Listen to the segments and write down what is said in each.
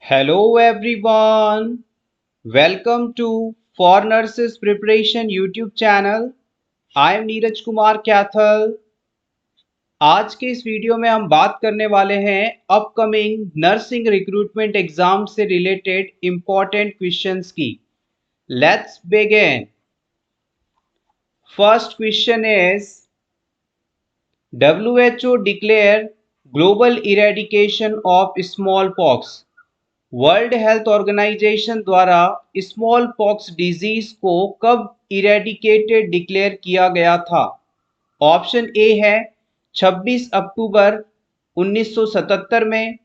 Hello everyone, welcome to For Nurses Preparation YouTube channel. I am Neeraj Kumar Kaithal. आज के इस video में हम बात करने वाले हैं अपकमिंग नर्सिंग रिक्रूटमेंट एग्जाम से रिलेटेड इंपॉर्टेंट क्वेश्चंस की। Let's begin. First question is WHO declare global eradication of smallpox। World health organization द्वारा स्मॉल पॉक्स डिजीज को कब इरेडिकेटेड डिक्लेयर किया गया था? ऑप्शन ए है 26 अक्टूबर 1977 में।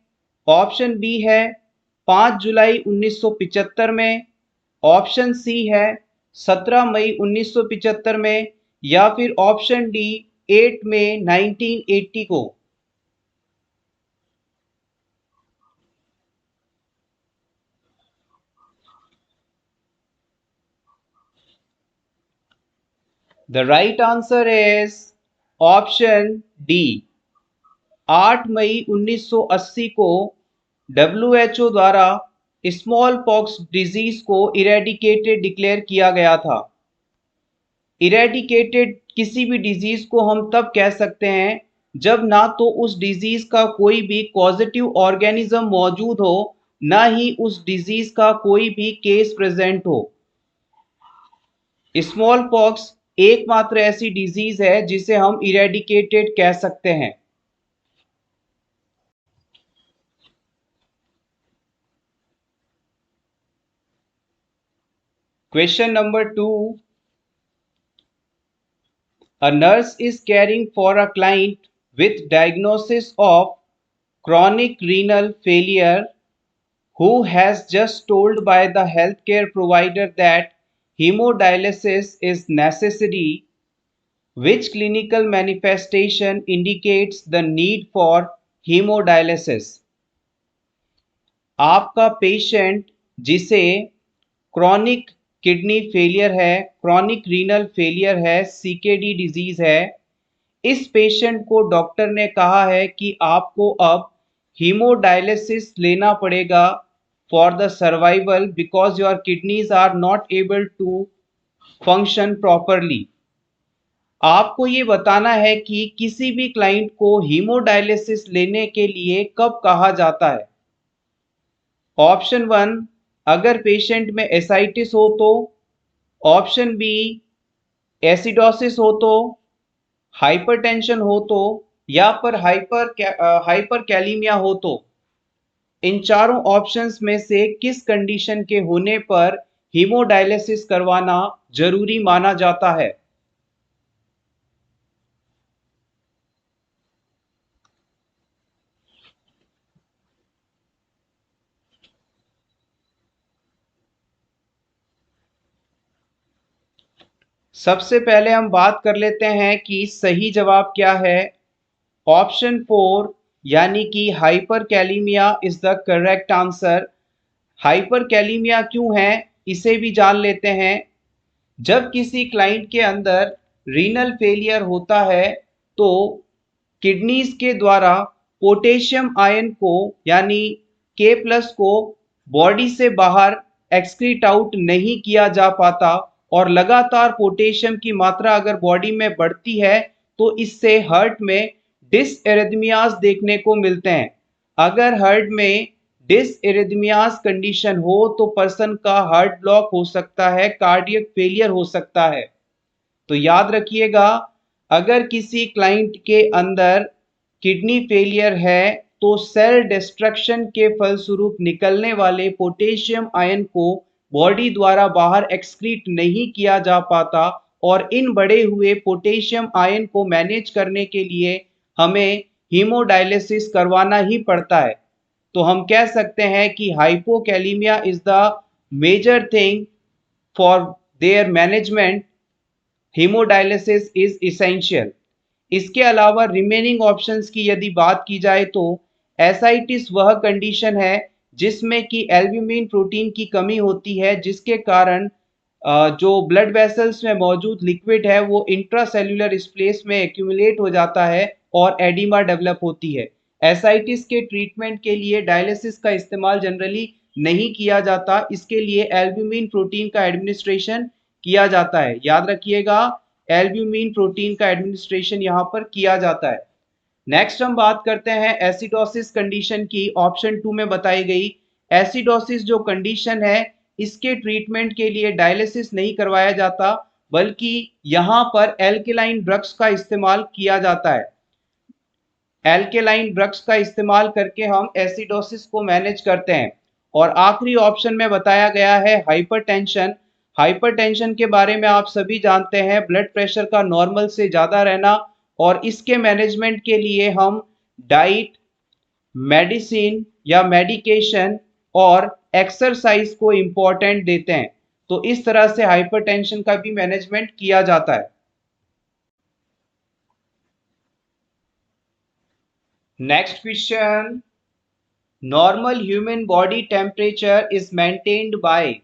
ऑप्शन बी है 5 जुलाई 1975 में। ऑप्शन सी है 17 मई 1975 में या फिर ऑप्शन डी 8 मई 1980 को। The right answer is option D. 8 मई 1980 को WHO द्वारा स्मॉल पॉक्स डिजीज को इरेडिकेटेड डिक्लेयर किया गया था। इरेडिकेटेड किसी भी डिजीज को हम तब कह सकते हैं जब ना तो उस डिजीज का कोई भी पॉजिटिव ऑर्गेनिज्म मौजूद हो, ना ही उस डिजीज का कोई भी केस प्रेजेंट हो। स्मॉल पॉक्स एकमात्र ऐसी डिजीज है जिसे हम इरेडिकेटेड कह सकते हैं। Question number 2. A nurse is caring for a client with diagnosis of chronic renal failure who has just told by the healthcare provider that hemodialysis is necessary. Which clinical manifestation indicates the need for hemodialysis? आपका patient जिसे chronic kidney failure है, chronic renal failure है, CKD disease है, इस patient को doctor ने कहा है कि आपको अब हीमोडायलिसिस लेना पड़ेगा for the survival because your kidneys are not able to function properly. आपको ये बताना है कि किसी भी क्लाइंट को हीमोडायलिसिस लेने के लिए कब कहा जाता है। ऑप्शन 1, अगर पेशेंट में एसाइटिस हो तो। ऑप्शन बी, एसिडोसिस हो तो। हाइपरटेंशन हो तो या पर हाइपर कैलीमिया हो तो। इन चारों ऑप्शंस में से किस कंडीशन के होने पर हीमोडायलिसिस करवाना जरूरी माना जाता है? सबसे पहले हम बात कर लेते हैं कि सही जवाब क्या है। ऑप्शन 4 यानी कि hyper kalaemia is the correct answer. Hyper kalaemia क्यों है इसे भी जान लेते हैं। जब किसी क्लाइंट के अंदर रीनल फेलियर होता है तो किडनीज के द्वारा पोटेशियम आयन को यानी के प्लस को बॉडी से बाहर एक्सक्रीट आउट नहीं किया जा पाता और लगातार पोटेशियम की मात्रा अगर बॉडी में बढ़ती है तो इससे हार्ट में डिसएरिथमियाज देखने को मिलते हैं। अगर हार्ट में डिसएरिथमियाज कंडीशन हो तो पर्सन का हार्ट ब्लॉक हो सकता है, कार्डियक फेलियर हो सकता है। तो याद रखिएगा, अगर किसी क्लाइंट के अंदर किडनी फेलियर है तो सेल डिस्ट्रक्शन के फलस्वरूप निकलने वाले पोटेशियम आयन को बॉडी द्वारा बाहर एक्सक्रीट नहीं किया जा पाता और इन बढ़े हुए पोटेशियम आयन को मैनेज करने के लिए हमें हीमोडायलिसिस करवाना ही पड़ता है। तो हम कह सकते हैं कि hypokalaemia is the major thing for their management. Haemodialysis is essential. इसके अलावा रिमेनिंग ऑप्शंस की यदि बात की जाए तो एसाइटिस वह कंडीशन है जिसमें कि एल्ब्यूमिन प्रोटीन की कमी होती है जिसके कारण जो ब्लड वेसल्स में मौजूद लिक्विड है वो इंट्रासेल्युलर स्पेस में एक्यूमुलेट हो जाता है और एडिमा डेवलप होती है। एसाइटिस के ट्रीटमेंट के लिए डायलिसिस का इस्तेमाल जनरली नहीं किया जाता, इसके लिए एल्ब्यूमिन प्रोटीन का एडमिनिस्ट्रेशन किया जाता है। याद रखिएगा, एल्ब्यूमिन प्रोटीन का एडमिनिस्ट्रेशन यहाँ पर किया जाता है। नेक्स्ट हम बात करते हैं एसिडोसिस कंडीशन की। ऑप्शन 2 में बताई गई एसिडोसिस जो कंडीशन है, इसके ट्रीटमेंट के लिए डायलिसिस नहीं करवाया जाता, बल्कि यहाँ पर एल्केलाइन ड्रग्स का इस्तेमाल किया जाता है। एल्केलाइन ड्रग्स का इस्तेमाल करके हम एसिडोसिस को मैनेज करते हैं। और आखिरी ऑप्शन में बताया गया है हाइपरटेंशन। हाइपरटेंशन के बारे में आप सभी जानते हैं, ब्लड प्रेशर का नॉर्मल से ज़्यादा रहना, और इसके मैनेजमेंट के लिए हम डाइट, मेडिसिन या मेडिकेशन और एक्सरसाइज को इम्पोर्टेंट देते हैं। तो इस तरह से हाइपरटेंशन का भी मैनेजमेंट किया जाता है। Next question, normal human body temperature is maintained by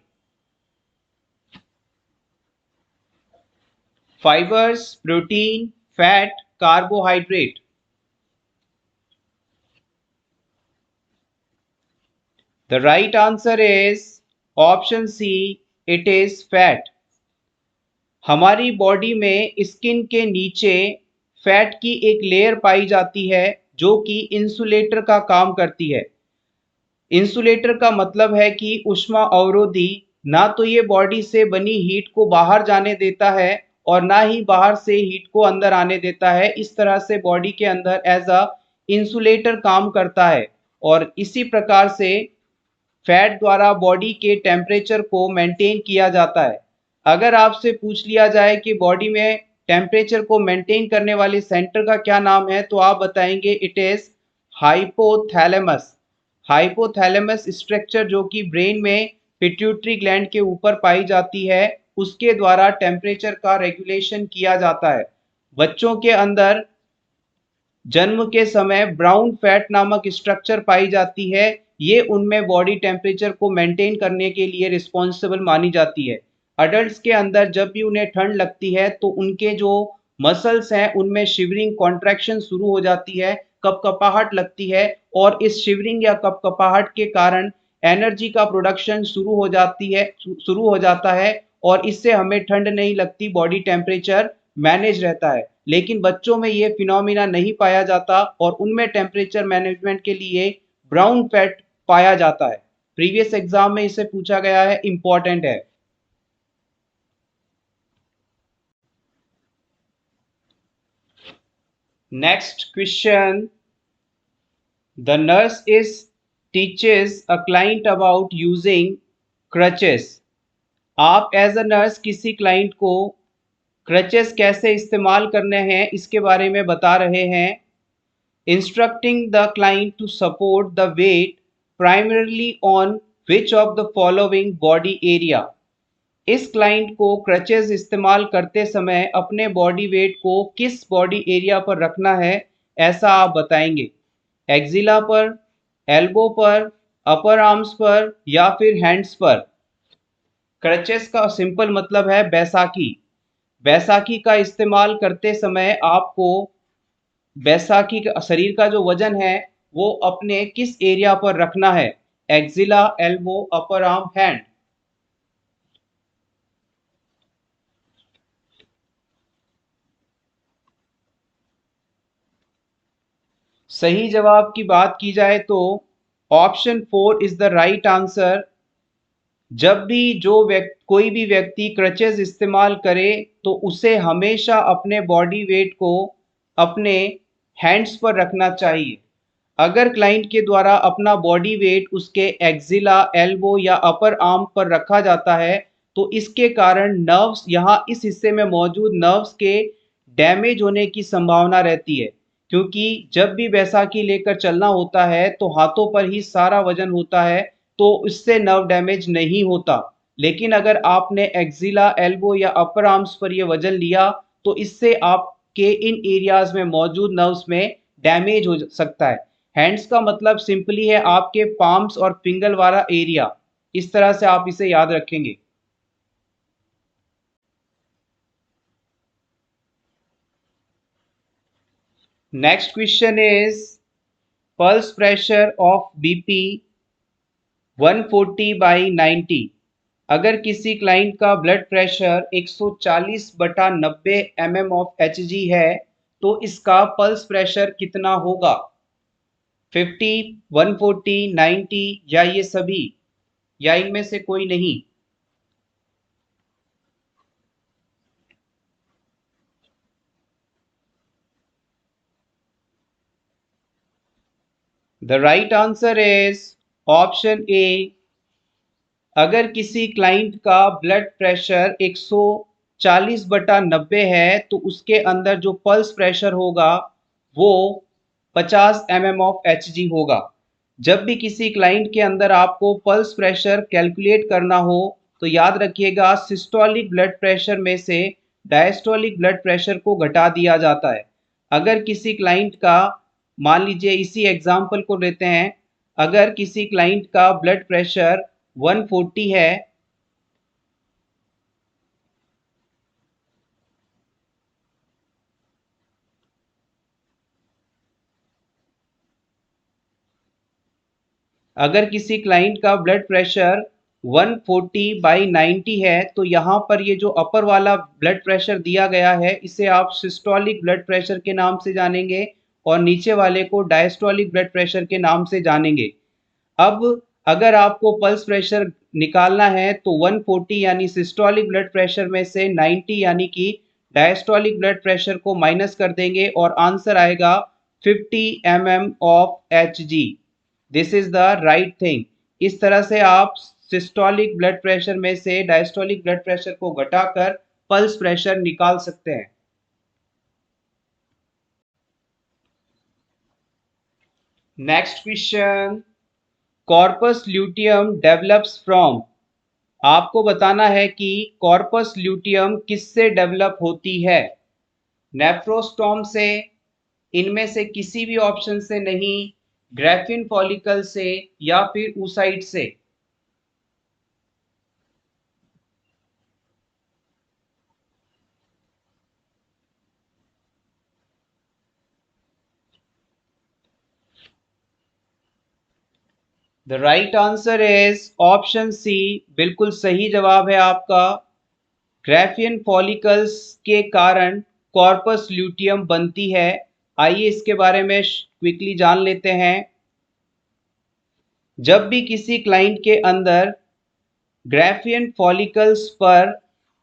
fibers, protein, fat, carbohydrate. The right answer is option C, it is fat. हमारी बॉडी में स्किन के नीचे फैट की एक लेयर पाई जाती है जो कि इंसुलेटर का काम करती है। इंसुलेटर का मतलब है कि ऊष्मा अवरोधी, ना तो ये बॉडी से बनी हीट को बाहर जाने देता है और ना ही बाहर से हीट को अंदर आने देता है। इस तरह से बॉडी के अंदर एज अ इंसुलेटर काम करता है, और इसी प्रकार से फैट द्वारा बॉडी के टेम्परेचर को मेंटेन किया जाता है। अगर आपसे पूछ लिया जाए कि बॉडी में टेम्परेचर को मेंटेन करने वाले सेंटर का क्या नाम है, तो आप बताएंगे it is hypothalamus. Hypothalamus structure जो कि ब्रेन में पिट्यूटरी ग्लैंड के ऊपर पाई जाती है, उसके द्वारा टेम्परेचर का रेगुलेशन किया जाता है। बच्चों के अंदर जन्म के समय ब्राउन फैट नामक स्ट्रक्चर पाई जाती है, ये उनमें बॉडी टेम्परेचर को मेंटेन करने के लिए रिस्पॉन्सिबल मानी जाती है। अडल्ट्स के अंदर जब भी उन्हें ठंड लगती है तो उनके जो मसल्स हैं उनमें शिवरिंग कॉन्ट्रैक्शन शुरू हो जाती है, कपकपाहट लगती है, और इस शिवरिंग या कपकपाहट के कारण एनर्जी का प्रोडक्शन शुरू हो जाता है, और इससे हमें ठंड नहीं लगती, बॉडी टेम्परेचर मैनेज रहता है। लेकिन बच्चों में ये फिनोमिना नहीं पाया जाता और उनमें टेम्परेचर मैनेजमेंट के लिए ब्राउन फैट पाया जाता है। प्रीवियस एग्जाम में इसे पूछा गया है, इंपॉर्टेंट है। Next question, the nurse is teaches a client about using crutches. आप एज अ नर्स किसी क्लाइंट को क्रचेस कैसे इस्तेमाल करने हैं इसके बारे में बता रहे हैं। Instructing the client to support the weight primarily on which of the following body area। इस क्लाइंट को क्रचेस इस्तेमाल करते समय अपने बॉडी वेट को किस बॉडी एरिया पर रखना है, ऐसा आप बताएंगे। एक्जिला पर, एल्बो पर, अपर आर्म्स पर या फिर हैंड्स पर। क्रचेस का सिंपल मतलब है बैसाखी। बैसाखी का इस्तेमाल करते समय आपको बैसाखी का शरीर का जो वजन है वो अपने किस एरिया पर रखना है, axilla, elbow, upper arm, hand. सही जवाब की बात की जाए तो option 4 is the right answer. जब भी कोई भी व्यक्ति क्रचेस इस्तेमाल करे तो उसे हमेशा अपने बॉडी वेट को अपने हैंड्स पर रखना चाहिए। अगर क्लाइंट के द्वारा अपना बॉडी वेट उसके एक्जिला, एल्बो या अपर आर्म पर रखा जाता है तो इसके कारण नर्व्स, यहाँ इस हिस्से में मौजूद नर्व्स के डैमेज होने की संभावना रहती है, क्योंकि जब भी बैसाखी लेकर चलना होता है तो हाथों पर ही सारा वजन होता है, तो इससे नर्व डैमेज नहीं होता। लेकिन अगर आपने एक्जिला, एल्बो या अपर आर्म्स पर यह वजन लिया तो इससे आपके इन एरियाज में मौजूद नर्व्स में डैमेज हो सकता है। हैंड्स का मतलब सिंपली है आपके पाम्स और फिंगर वाला एरिया। इस तरह से आप इसे याद रखेंगे। Next question is pulse pressure of BP 140/90। अगर किसी क्लाइंट का blood pressure 140/90 mm of Hg है तो इसका पल्स प्रेशर कितना होगा? 50, 140, 90 या ये सभी, या इनमें से कोई नहीं? The right answer is option A. अगर किसी क्लाइंट का ब्लड प्रेशर 140/90 है तो उसके अंदर जो पल्स प्रेशर होगा वो 50 mm ऑफ Hg होगा। जब भी किसी क्लाइंट के अंदर आपको पल्स प्रेशर कैलकुलेट करना हो तो याद रखिएगा सिस्टोलिक ब्लड प्रेशर में से डायस्टोलिक ब्लड प्रेशर को घटा दिया जाता है। अगर किसी क्लाइंट का, मान लीजिए इसी एग्जाम्पल को लेते हैं, अगर किसी क्लाइंट का ब्लड प्रेशर 140 है, अगर किसी क्लाइंट का ब्लड प्रेशर 140/90 है तो यहाँ पर ये जो अपर वाला ब्लड प्रेशर दिया गया है इसे आप सिस्टोलिक ब्लड प्रेशर के नाम से जानेंगे और नीचे वाले को डायस्टोलिक ब्लड प्रेशर के नाम से जानेंगे। अब अगर आपको पल्स प्रेशर निकालना है तो 140 यानी सिस्टोलिक ब्लड प्रेशर में से 90 यानी कि डायस्टोलिक ब्लड प्रेशर को माइनस कर देंगे और आंसर आएगा 50 mm of Hg। This is the right thing. इस तरह से आप सिस्टोलिक ब्लड प्रेशर में से डायस्टोलिक ब्लड प्रेशर को घटाकर पल्स प्रेशर निकाल सकते हैं। Next question, corpus luteum develops from. आपको बताना है कि कॉर्पस ल्यूटियम किससे डेवलप होती है? नेफ्रोस्टोम से, इनमें से किसी भी ऑप्शन से नहीं, ग्राफिन फॉलिकल से या फिर oocyte से। The right answer is option C, बिल्कुल सही जवाब है आपका। ग्राफियन फॉलिकल्स के कारण कॉर्पस ल्यूटियम बनती है। आइए इसके बारे में क्विकली जान लेते हैं। जब भी किसी क्लाइंट के अंदर ग्राफियन फॉलिकल्स पर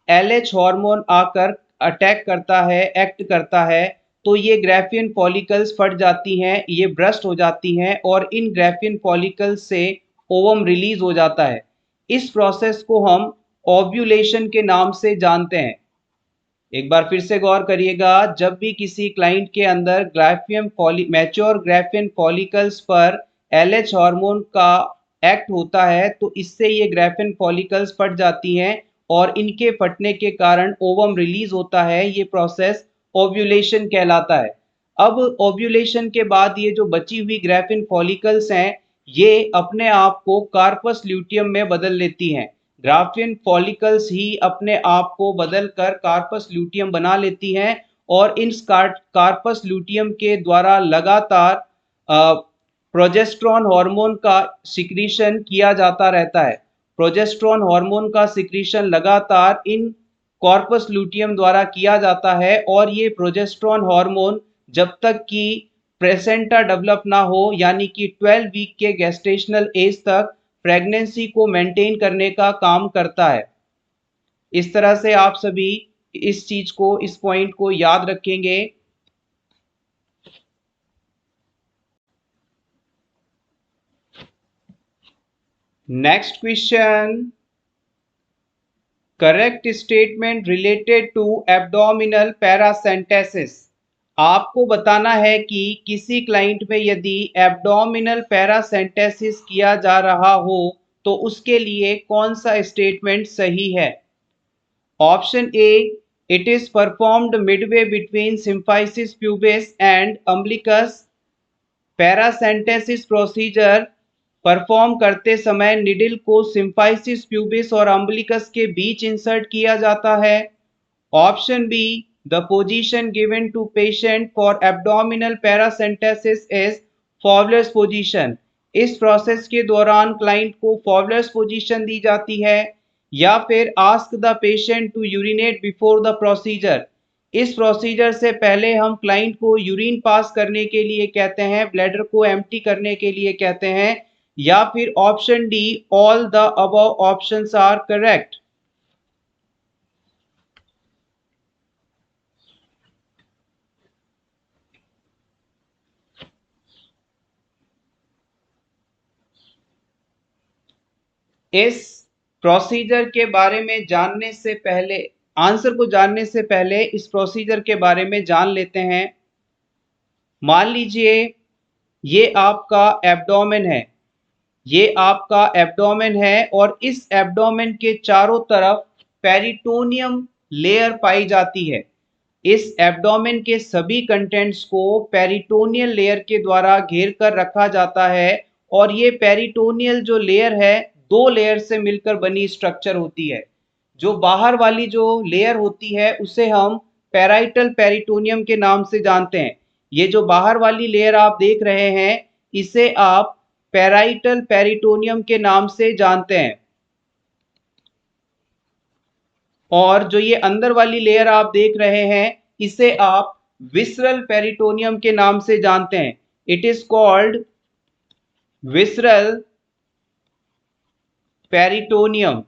LH हार्मोन आकर अटैक करता है, एक्ट करता है, तो ये ग्राफियन फॉलिकल्स फट जाती हैं, ये ब्रस्ट हो जाती हैं और इन ग्राफियन फॉलिकल्स से ओवम रिलीज हो जाता है। इस प्रोसेस को हम ओव्यूलेशन के नाम से जानते हैं। एक बार फिर से गौर करिएगा, जब भी किसी क्लाइंट के अंदर मैच्योर ग्राफियन फॉलिकल्स पर LH हार्मोन का एक्ट होता है तो इससे ये ग्राफियन फॉलिकल्स फट जाती हैं और इनके फटने के कारण ओवम रिलीज होता है। ये प्रोसेस ओव्यूलेशन कहलाता है। अब ओव्यूलेशन के बाद ये जो बची हुई ग्राफियन फॉलिकल्स हैं ये अपने आप को कार्पस ल्यूटियम में बदल लेती हैं। ग्राफियन फॉलिकल्स ही अपने आप को बदलकर कार्पस ल्यूटियम बना लेती हैं और इन कार्पस ल्यूटियम के द्वारा लगातार प्रोजेस्टेरॉन हार्मोन का सिक्रीशन किया जाता रहता है। प्रोजेस्टेरॉन हार्मोन का सिक्रीशन लगातार इन कॉर्पस ल्यूटियम द्वारा किया जाता है और ये प्रोजेस्टेरॉन हार्मोन जब तक कि प्लेसेंटा डेवलप ना हो यानी कि 12 वीक के गेस्टेशनल एज तक प्रेगनेंसी को मेंटेन करने का काम करता है। इस तरह से आप सभी इस चीज को, इस पॉइंट को याद रखेंगे। Next question, correct statement related to abdominal paracentesis. आपको बताना है कि किसी क्लाइंट में यदि एब्डोमिनल पैरासेंटेसिस किया जा रहा हो तो उसके लिए कौन सा स्टेटमेंट सही है? Option A, it is performed midway between symphysis pubis and umbilicus. Paracentesis procedure perform करते समय निडल को सिम्फाइसिस प्यूबिस और अम्बिलिकस के बीच इंसर्ट किया जाता है। Option B, the position given to patient for abdominal paracentesis is forward position. इस process के दौरान क्लाइंट को फॉरवर्ड पोजीशन दी जाती है, या फिर ask the patient to urinate before the procedure. इस प्रोसीजर से पहले हम क्लाइंट को यूरिन पास करने के लिए कहते हैं, ब्लैडर को एम्प्टी करने के लिए कहते हैं, या फिर option D, all the above options are correct. इस प्रोसीजर के बारे में जानने से पहले, आंसर को जानने से पहले इस प्रोसीजर के बारे में जान लेते हैं। मान लीजिए ये आपका एब्डोमेन है, ये आपका एब्डोमेन है और इस एब्डोमेन के चारों तरफ पेरिटोनियम लेयर पाई जाती है। इस एब्डोमेन के सभी कंटेंट्स को पेरिटोनियल लेयर के द्वारा घेर कर रखा जाता है, और ये पेरिटोनियल जो लेयर है, दो लेयर से मिलकर बनी स्ट्रक्चर होती है। जो बाहर वाली जो लेयर होती है उसे हम पैराइटल पेरिटोनियम के नाम से जानते हैं। ये जो बाहर वाली लेयर आप देख रहे हैं, इसे आप पैराइटल पेरिटोनियम के नाम से जानते हैं। और जो ये अंदर वाली लेयर आप देख रहे हैं, इसे आप विसरल पेरिटोनियम के नाम से जानते हैं। It is called visceral peritoneum.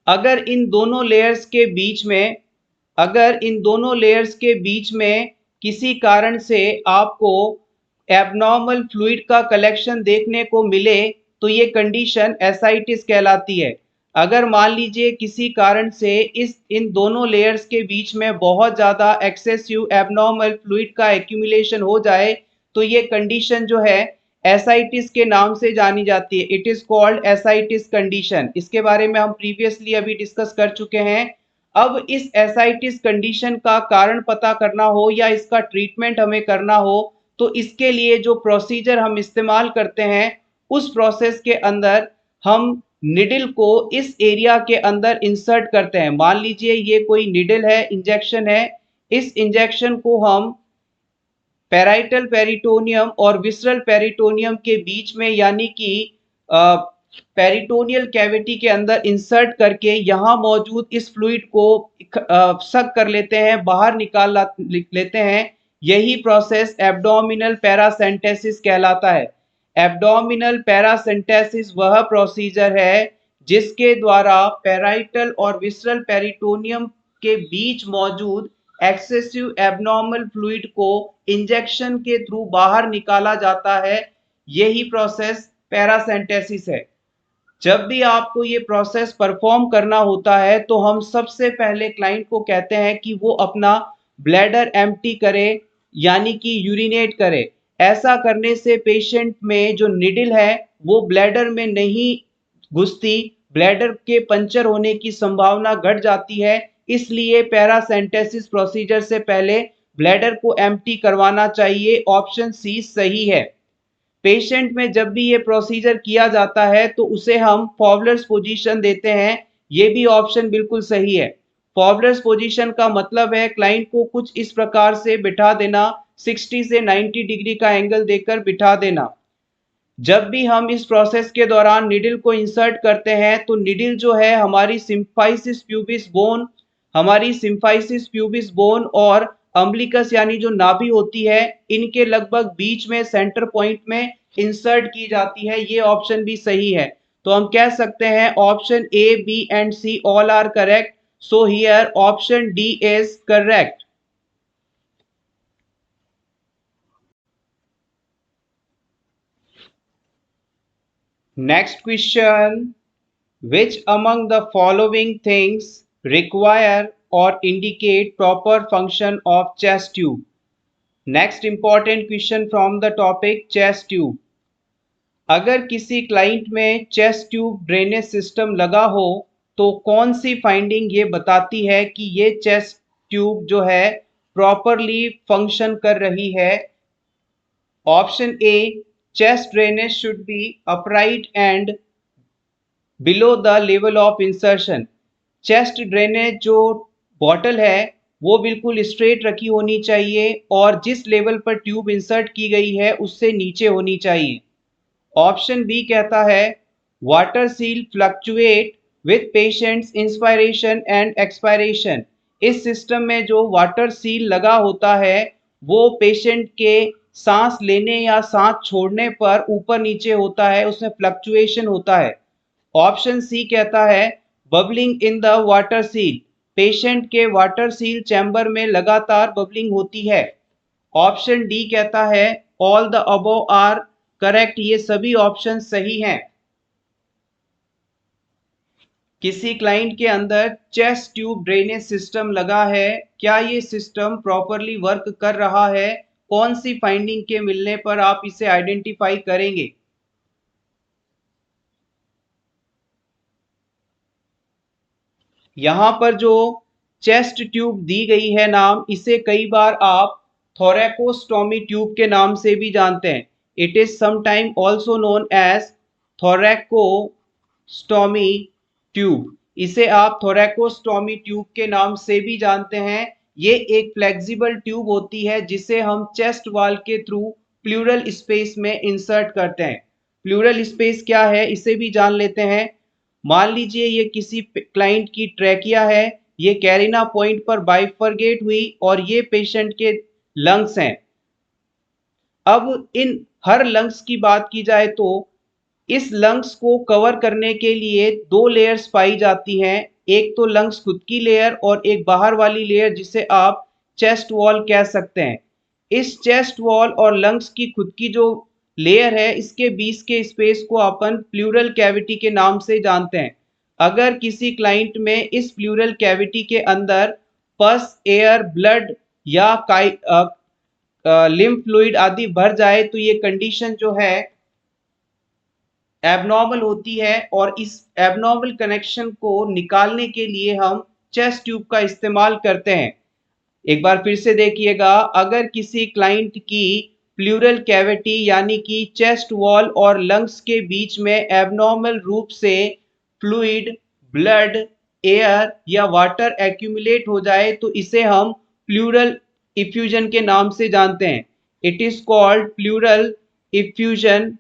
अगर इन दोनों लेयर्स के बीच में, अगर इन दोनों लेयर्स के बीच में किसी कारण से आपको एबनॉर्मल फ्लूइड का कलेक्शन देखने को मिले, तो ये कंडीशन एसाइटिस कहलाती है। अगर मान लीजिए किसी कारण से इन दोनों लेयर्स के बीच में बहुत ज़्यादा एक्सेसिव एबनॉर्मल फ्लूइड का एक्यूमुलेशन हो जाए, तो ये कंडीशन जो है एसाइटिस के नाम से जानी जाती है। It is called ascites condition. इसके बारे में हम प्रीवियसली अभी डिस्कस कर चुके हैं। अब इस एसाइटिस कंडीशन का कारण पता करना हो या इसका ट्रीटमेंट हमें करना हो, तो इसके लिए जो प्रोसीजर हम इस्तेमाल करते हैं, उस प्रोसेस के अंदर हम निडल को इस एरिया के अंदर इंसर्ट करते हैं। मान लीजिए ये कोई निडल है, इंजेक्शन है। इस इंजेक्शन को हम पैराइटल पेरिटोनियम और विसरल पेरिटोनियम के बीच में, यानी कि पेरिटोनियल कैविटी के अंदर इंसर्ट करके यहाँ मौजूद इस फ्लूइड को सक कर लेते हैं, बाहर निकाल लेते हैं। यही प्रोसेस एब्डोमिनल पैरासेंटेसिस कहलाता है। एब्डोमिनल पैरासेंटेसिस वह प्रोसीजर है जिसके द्वारा पैराइटल और विसरल पेरिटोनियम के बीच मौजूद एक्सेसिव एबनॉर्मल फ्लूइड को इंजेक्शन के थ्रू बाहर निकाला जाता है। यही प्रोसेस पैरासेंटेसिस है। जब भी आपको ये प्रोसेस परफॉर्म करना होता है, तो हम सबसे पहले क्लाइंट को कहते हैं कि वो अपना ब्लैडर एम्प्टी करे, यानी कि यूरिनेट करे। ऐसा करने से पेशेंट में जो निडल है वो ब्लैडर में नहीं घुसती, ब्लैडर के पंचर होने की संभावना घट जाती है। इसलिए पैरासेंटेसिस प्रोसीजर से पहले ब्लैडर को एम्प्टी करवाना चाहिए। ऑप्शन सी सही है। पेशेंट में जब भी ये प्रोसीजर किया जाता है तो उसे हम फॉरवर्ड पोजीशन देते हैं। ये भी ऑप्शन बिल्कुल सही है। फॉरवर्ड पोजीशन का मतलब है क्लाइंट को कुछ इस प्रकार से बिठा देना, 60 से 90 डिग्री का एंगल देकर बिठा देना। जब भी हम इस प्रोसेस के दौरान निडल को इंसर्ट करते हैं, तो निडल जो है हमारी सिम्फाइसिस प्यूबिस बोन, हमारी सिम्फाइसिस प्यूबिस बोन और अम्बिलिकस यानी जो नाभि होती है, इनके लगभग बीच में सेंटर पॉइंट में इंसर्ट की जाती है। ये ऑप्शन भी सही है। तो हम कह सकते हैं option A, B and C all are correct. So here option D is correct. Next question. Which among the following things require or indicate proper function of chest tube? Next important question from the topic chest tube. अगर किसी client में chest tube drainage system लगा हो, तो कौन सी finding ये बताती है कि ये चेस्ट ट्यूब जो है प्रॉपरली फंक्शन कर रही है? Option A, chest drainage should be upright and below the level of insertion. Chest drainage जो बॉटल है वो बिल्कुल स्ट्रेट रखी होनी चाहिए और जिस लेवल पर ट्यूब इंसर्ट की गई है उससे नीचे होनी चाहिए। ऑप्शन बी कहता है water seal fluctuate with patients inspiration and expiration. इस सिस्टम में जो वाटर सील लगा होता है वो पेशेंट के सांस लेने या सांस छोड़ने पर ऊपर नीचे होता है, उसमें फ्लक्चुएशन होता है। ऑप्शन सी कहता है bubbling in the water seal, patient के वाटर सील चैम्बर में लगातार बबलिंग होती है। ऑप्शन डी कहता है all the above are correct, ये सभी ऑप्शन सही हैं। किसी क्लाइंट के अंदर चेस्ट ट्यूब ड्रेनेज सिस्टम लगा है, क्या ये सिस्टम प्रॉपरली वर्क कर रहा है? कौन सी फाइंडिंग के मिलने पर आप इसे आइडेंटिफाई करेंगे? यहाँ पर जो चेस्ट ट्यूब दी गई है नाम, इसे कई बार आप थोरैकोस्टोमी ट्यूब के नाम से भी जानते हैं। It is sometime also known as thoracostomy tube. इसे आप थोरैकोस्टोमी ट्यूब के नाम से भी जानते हैं। ये एक फ्लेक्सिबल ट्यूब होती है जिसे हम चेस्ट वॉल के थ्रू प्लूरल स्पेस में इंसर्ट करते हैं। प्लूरल स्पेस क्या है इसे भी जान लेते हैं। मान लीजिए ये किसी क्लाइंट की ट्रैकिया है, ये कैरिना पॉइंट पर बाइफरगेट हुई और ये पेशेंट के लंग्स हैं। अब इन हर लंग्स की बात की जाए तो इस लंग्स को कवर करने के लिए दो लेयर्स पाई जाती हैं। एक तो लंग्स खुद की लेयर और एक बाहर वाली लेयर जिसे आप चेस्ट वॉल कह सकते हैं। इस चेस्ट वॉल और लंग्स की खुद की जो लेयर है इसके बीच के स्पेस को अपन प्लूरल कैविटी के नाम से जानते हैं। अगर किसी क्लाइंट में इस प्लूरल कैविटी के अंदर पस, एयर, ब्लड या लिम्फ फ्लूइड आदि भर जाए तो ये कंडीशन जो है एबनॉर्मल होती है और इस एबनॉर्मल कनेक्शन को निकालने के लिए हम चेस्ट ट्यूब का इस्तेमाल करते हैं। एक बार फिर से देखिएगा, अगर किसी क्लाइंट की प्लूरल कैविटी यानी कि चेस्ट वॉल और लंग्स के बीच में एबनॉर्मल रूप से फ्लूइड, ब्लड, एयर या वाटर एक्यूमुलेट हो जाए तो इसे हम प्लूरल इफ्यूजन के नाम से जानते हैं। It is called pleural effusion.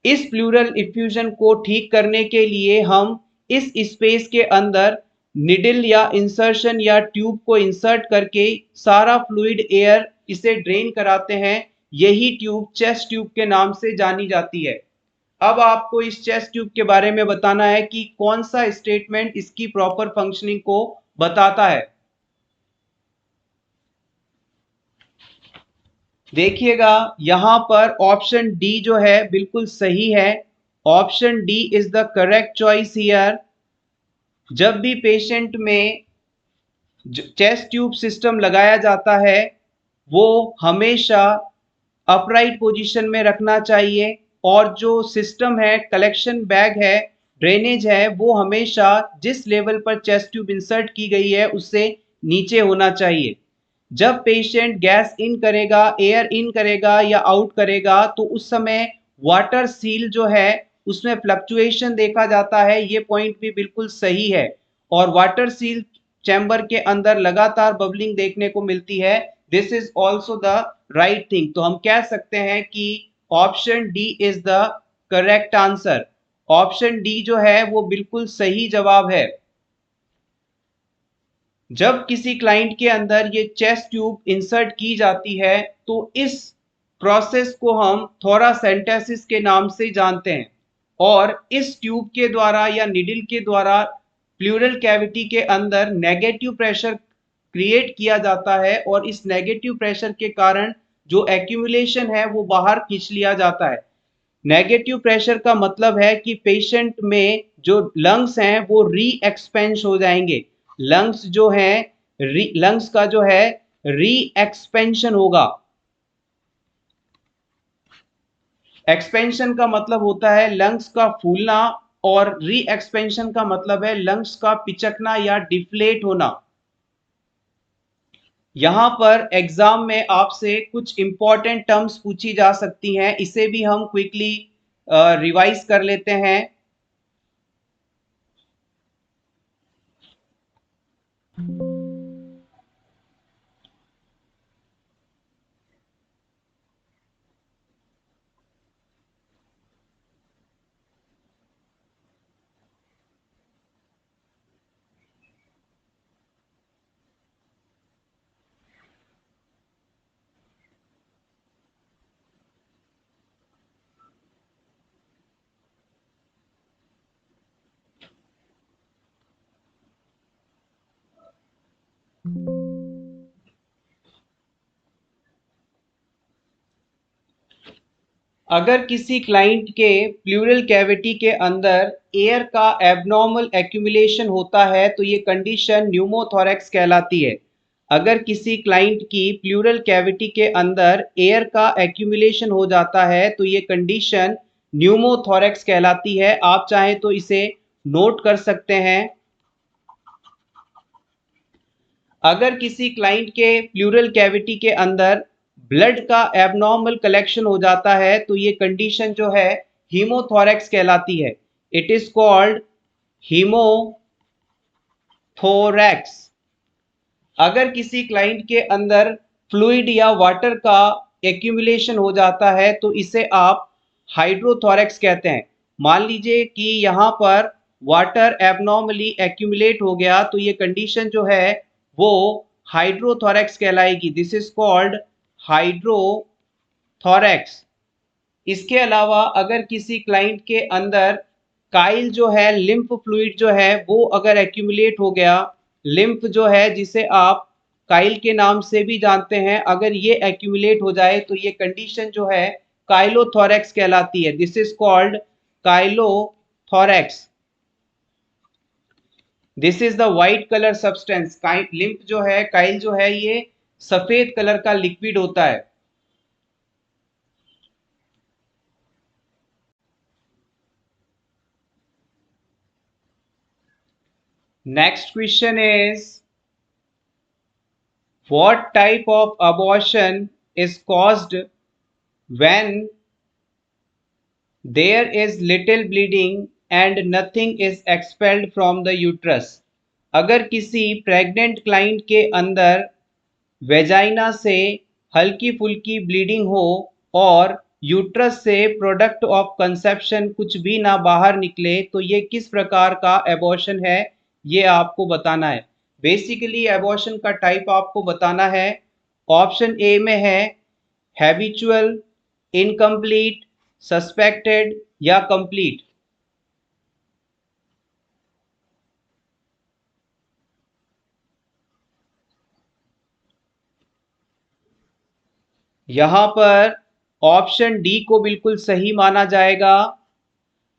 इस प्लूरल इफ्यूजन को ठीक करने के लिए हम इस स्पेस के अंदर निडल या इंसर्शन या ट्यूब को इंसर्ट करके सारा फ्लूइड एयर इसे ड्रेन कराते हैं। यही ट्यूब चेस्ट ट्यूब के नाम से जानी जाती है। अब आपको इस चेस्ट ट्यूब के बारे में बताना है कि कौन सा स्टेटमेंट इसकी प्रॉपर फंक्शनिंग को बताता है। देखिएगा यहाँ पर ऑप्शन डी जो है बिल्कुल सही है। Option D is the correct choice here. जब भी पेशेंट में चेस्ट ट्यूब सिस्टम लगाया जाता है वो हमेशा अपराइट पोजीशन में रखना चाहिए और जो सिस्टम है, कलेक्शन बैग है, ड्रेनेज है, वो हमेशा जिस लेवल पर चेस्ट ट्यूब इंसर्ट की गई है उससे नीचे होना चाहिए। जब पेशेंट गैस इन करेगा, एयर इन करेगा या आउट करेगा तो उस समय वाटर सील जो है उसमें फ्लक्चुएशन देखा जाता है। ये पॉइंट भी बिल्कुल सही है और वाटर सील चैम्बर के अंदर लगातार बबलिंग देखने को मिलती है। This is also the right thing. तो हम कह सकते हैं कि option D is the correct answer. Option D जो है वो बिल्कुल सही जवाब है। जब किसी क्लाइंट के अंदर ये चेस्ट ट्यूब इंसर्ट की जाती है तो इस प्रोसेस को हम थोरासेंटेसिस के नाम से जानते हैं और इस ट्यूब के द्वारा या निडल के द्वारा प्लूरल कैविटी के अंदर नेगेटिव प्रेशर क्रिएट किया जाता है और इस नेगेटिव प्रेशर के कारण जो एक्यूमुलेशन है वो बाहर खींच लिया जाता है। नेगेटिव प्रेशर का मतलब है कि पेशेंट में जो लंग्स हैं वो री एक्सपेंश हो जाएंगे। लंग्स जो है लंग्स का जो है री एक्सपेंशन होगा। एक्सपेंशन का मतलब होता है लंग्स का फूलना और री एक्सपेंशन का मतलब है लंग्स का पिचकना या डिफ्लेट होना। यहाँ पर एग्जाम में आपसे कुछ इंपॉर्टेंट टर्म्स पूछी जा सकती हैं, इसे भी हम क्विकली रिवाइज कर लेते हैं। अगर किसी क्लाइंट के प्लूरल कैविटी के अंदर एयर का एबनॉर्मल एक्यूमुलेशन होता है तो ये कंडीशन न्यूमोथोरैक्स कहलाती है। अगर किसी क्लाइंट की प्लूरल कैविटी के अंदर एयर का एक्यूमुलेशन हो जाता है तो ये कंडीशन न्यूमोथोरैक्स कहलाती है। आप चाहें तो इसे नोट कर सकते हैं। अगर किसी क्लाइंट के प्लूरल कैविटी के अंदर ब्लड का एबनॉर्मल कलेक्शन हो जाता है तो ये कंडीशन जो है हीमोथोरैक्स कहलाती है। It is called haemothorax. अगर किसी क्लाइंट के अंदर फ्लूइड या वाटर का एक्यूमुलेशन हो जाता है तो इसे आप हाइड्रोथोरैक्स कहते हैं। मान लीजिए कि यहाँ पर वाटर एबनॉर्मली एक्यूमुलेट हो गया तो ये कंडीशन जो है वो हाइड्रोथोरैक्स कहलाएगी। This is called hydrothorax. इसके अलावा अगर किसी क्लाइंट के अंदर काइल जो है लिम्फ फ्लूइड जो है वो अगर एक्यूमुलेट हो गया, लिम्फ जो है जिसे आप काइल के नाम से भी जानते हैं, अगर ये एक्यूमुलेट हो जाए तो ये कंडीशन जो है काइलोथोरैक्स कहलाती है। This is called chylothorax. This is the white colour substance. Lymph जो है, काइल जो है, ये सफेद कलर का लिक्विड होता है। Next question is what type of abortion is caused when there is little bleeding and nothing is expelled from the uterus? अगर किसी प्रेग्नेंट क्लाइंट के अंदर वेजाइना से हल्की फुल्की ब्लीडिंग हो और यूट्रस से प्रोडक्ट ऑफ कंसेप्शन कुछ भी ना बाहर निकले तो ये किस प्रकार का एबॉर्शन है, ये आपको बताना है। बेसिकली एबॉर्शन का टाइप आपको बताना है। ऑप्शन ए में है हैबिचुअल, इनकम्प्लीट, सस्पेक्टेड या कंप्लीट। यहाँ पर ऑप्शन डी को बिल्कुल सही माना जाएगा।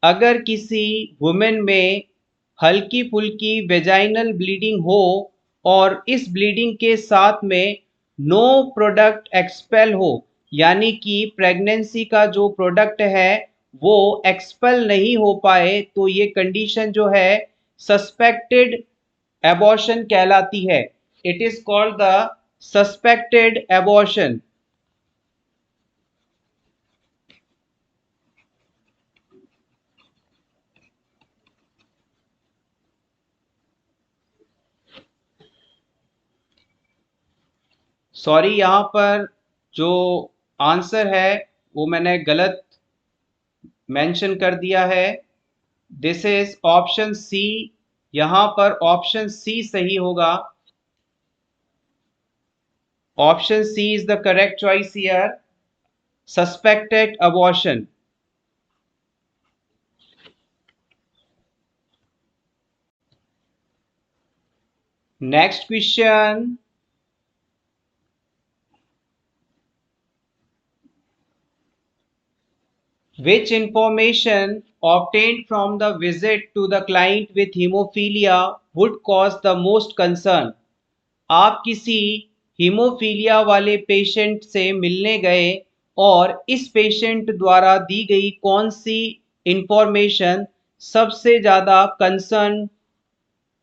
अगर किसी वुमेन में हल्की फुल्की वेजाइनल ब्लीडिंग हो और इस ब्लीडिंग के साथ में नो प्रोडक्ट एक्सपेल हो, यानी कि प्रेगनेंसी का जो प्रोडक्ट है वो एक्सपेल नहीं हो पाए, तो ये कंडीशन जो है सस्पेक्टेड एबॉर्शन कहलाती है। It is called the suspected abortion. Sorry, यहाँ पर जो आंसर है वो मैंने गलत मेंशन कर दिया है। This is option C. यहाँ पर ऑप्शन सी सही होगा। Option C is the correct choice here, suspected abortion. Next question, which information obtained from the visit to the client with hemophilia would cause the most concern? आप किसी haemophilia वाले patient से मिलने गए और इस पेशेंट द्वारा दी गई कौन सी इंफॉर्मेशन सबसे ज़्यादा कंसर्न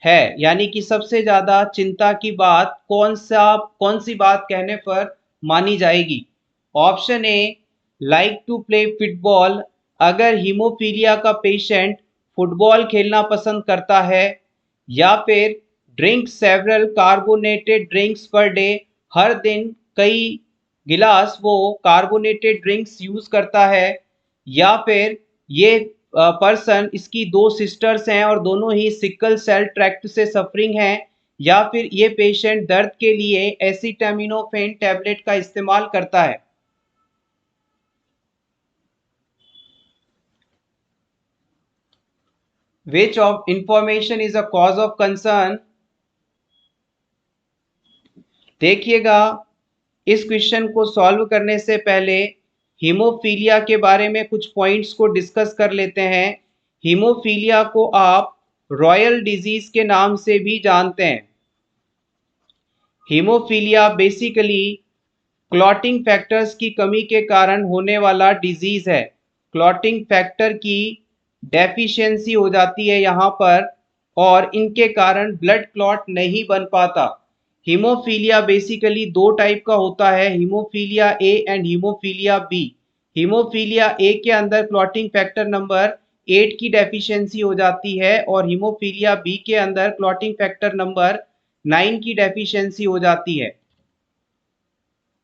है, यानी कि सबसे ज़्यादा चिंता की बात कौन सी बात कहने पर मानी जाएगी? Option A, like to play football. अगर हीमोफीलिया का पेशेंट फुटबॉल खेलना पसंद करता है। या फिर drink several carbonated drinks per day, हर दिन कई गिलास वो कार्बोनेटेड ड्रिंक्स यूज़ करता है। या फिर ये पर्सन, इसकी दो सिस्टर्स हैं और दोनों ही सिकल सेल ट्रैक्ट से सफरिंग हैं। या फिर ये पेशेंट दर्द के लिए एसिटामिनोफेन टैबलेट का इस्तेमाल करता है। Which of information is a cause of concern? देखिएगा, इस क्वेश्चन को सॉल्व करने से पहले हीमोफीलिया के बारे में कुछ पॉइंट्स को डिस्कस कर लेते हैं। हीमोफीलिया को आप रॉयल डिजीज के नाम से भी जानते हैं। हीमोफीलिया बेसिकली क्लॉटिंग फैक्टर्स की कमी के कारण होने वाला डिजीज है। क्लॉटिंग फैक्टर की डेफिशिएंसी हो जाती है यहाँ पर और इनके कारण ब्लड क्लॉट नहीं बन पाता। हीमोफीलिया बेसिकली दो टाइप का होता है, haemophilia A and haemophilia B. Haemophilia A के अंदर क्लॉटिंग फैक्टर नंबर 8 की डेफिशिएंसी हो जाती है और हीमोफीलिया बी के अंदर क्लॉटिंग फैक्टर नंबर 9 की डेफिशिएंसी हो जाती है।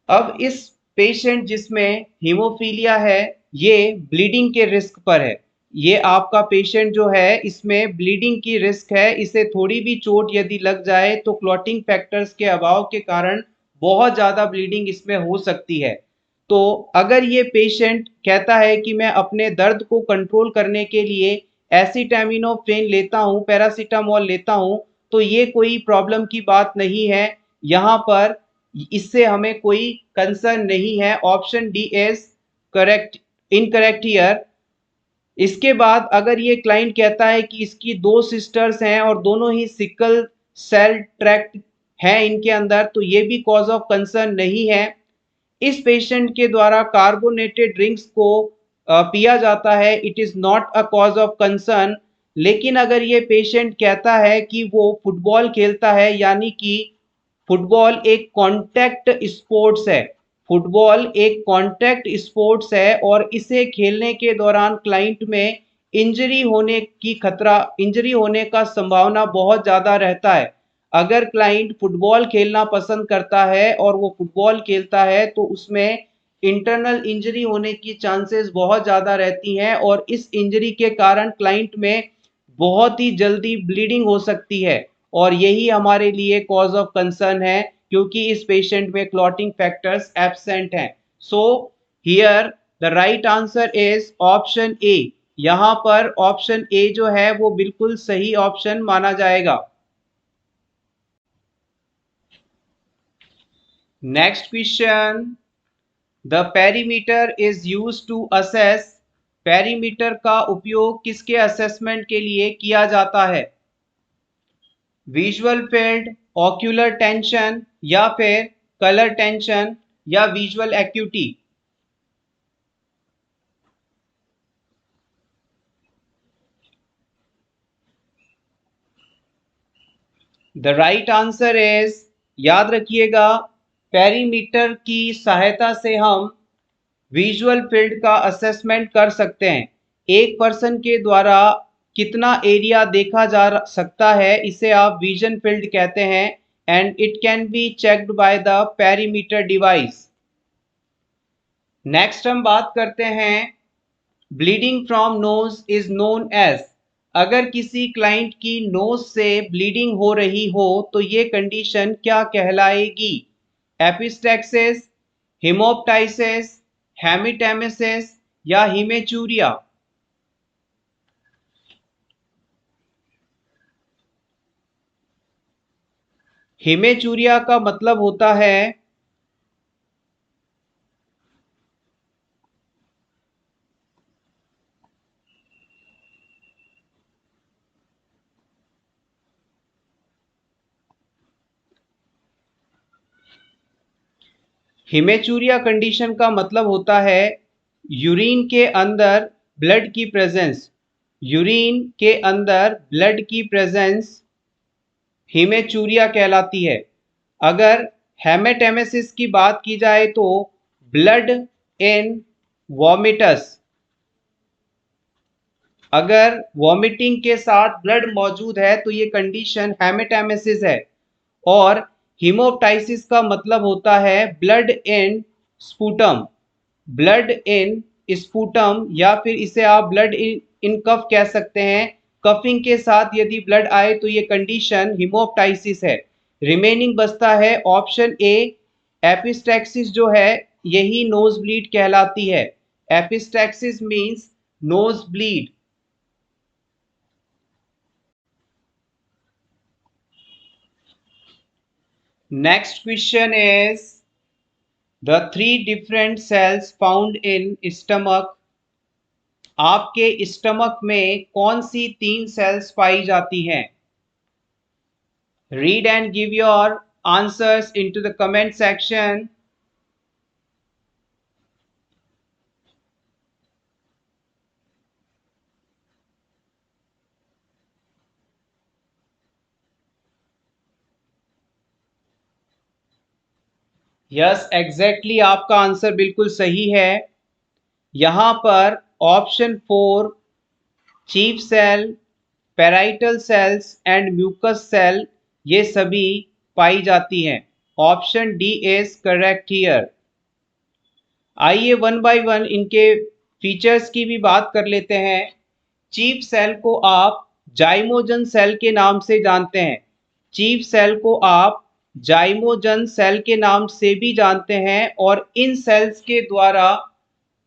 अब इस पेशेंट जिसमें हीमोफीलिया है, ये ब्लीडिंग के रिस्क पर है। ये आपका पेशेंट जो है इसमें ब्लीडिंग की रिस्क है। इसे थोड़ी भी चोट यदि लग जाए तो क्लॉटिंग फैक्टर्स के अभाव के कारण बहुत ज़्यादा ब्लीडिंग इसमें हो सकती है। तो अगर ये पेशेंट कहता है कि मैं अपने दर्द को कंट्रोल करने के लिए एसिटामिनोफेन लेता हूँ, पैरासीटामोल लेता हूँ, तो ये कोई प्रॉब्लम की बात नहीं है। यहाँ पर इससे हमें कोई कंसर्न नहीं है। Option D is correct, incorrect here. इसके बाद अगर ये क्लाइंट कहता है कि इसकी दो सिस्टर्स हैं और दोनों ही सिकल सेल ट्रैक्ट हैं इनके अंदर, तो ये भी कॉज ऑफ कंसर्न नहीं है। इस पेशेंट के द्वारा कार्बोनेटेड ड्रिंक्स को पिया जाता है, it is not a cause of concern. लेकिन अगर ये पेशेंट कहता है कि वो फुटबॉल खेलता है, यानी कि फुटबॉल एक कॉन्टैक्ट स्पोर्ट्स है, फुटबॉल एक कॉन्टैक्ट स्पोर्ट्स है और इसे खेलने के दौरान क्लाइंट में इंजरी होने का संभावना बहुत ज़्यादा रहता है। अगर क्लाइंट फुटबॉल खेलना पसंद करता है और वो फुटबॉल खेलता है तो उसमें इंटरनल इंजरी होने की चांसेस बहुत ज़्यादा रहती हैं और इस इंजरी के कारण क्लाइंट में बहुत ही जल्दी ब्लीडिंग हो सकती है और यही हमारे लिए कॉज ऑफ कंसर्न है, क्योंकि इस पेशेंट में क्लॉटिंग फैक्टर्स एब्सेंट हैं। So here the right answer is option ए। यहाँ पर ऑप्शन ए जो है वो बिल्कुल सही ऑप्शन माना जाएगा। Next question, the perimeter is used to assess. Perimeter का उपयोग किसके असेसमेंट के लिए किया जाता है? विजुअल फील्ड, ऑक्यूलर टेंशन या फिर कलर टेंशन या visual acuity? The right answer is, याद रखिएगा, पेरीमीटर की सहायता से हम विजुअल फील्ड का असेसमेंट कर सकते हैं। एक पर्सन के द्वारा कितना एरिया देखा जा सकता है इसे आप विजन फील्ड कहते हैं and it can be checked by the perimeter device. Next हम बात करते हैं, bleeding from nose is known as. अगर किसी क्लाइंट की नोज से ब्लीडिंग हो रही हो तो ये कंडीशन क्या कहलाएगी? एपिस्टैक्सिस, हिमोप्टाइसिस, हेमिटेमेसिस या हिमेचूरिया? हिमेचूरिया का मतलब होता है, हिमेचूरिया कंडीशन का मतलब होता है यूरिन के अंदर ब्लड की प्रेजेंस। यूरिन के अंदर ब्लड की प्रेजेंस हिमेचूरिया कहलाती है। अगर हेमेटेमेसिस की बात की जाए तो ब्लड इन वॉमिटस, अगर वॉमिटिंग के साथ ब्लड मौजूद है तो ये कंडीशन हेमेटेमेसिस है। और हीमोप्टाइसिस का मतलब होता है blood in sputum, blood in sputum या फिर इसे आप ब्लड इन कफ कह सकते हैं। कफिंग के साथ यदि ब्लड आए तो ये कंडीशन हिमोप्टाइसिस है। रिमेनिंग बचता है ऑप्शन ए, एपिस्टैक्सिस जो है यही नोज ब्लीड कहलाती है। Epistaxis means nose bleed. Next question is the three different cells found in stomach. आपके स्टमक में कौन सी तीन सेल्स पाई जाती हैं? Read and give your answers into the comment section. Yes exactly आपका आंसर बिल्कुल सही है। यहाँ पर option 4 chief cell, parietal cells and mucous cell ये सभी पाई जाती हैं। Option D is correct here. आइए वन बाय वन इनके फीचर्स की भी बात कर लेते हैं। चीफ सेल को आप जाइमोजन सेल के नाम से जानते हैं। चीफ सेल को आप जाइमोजन सेल के नाम से भी जानते हैं और इन सेल्स के द्वारा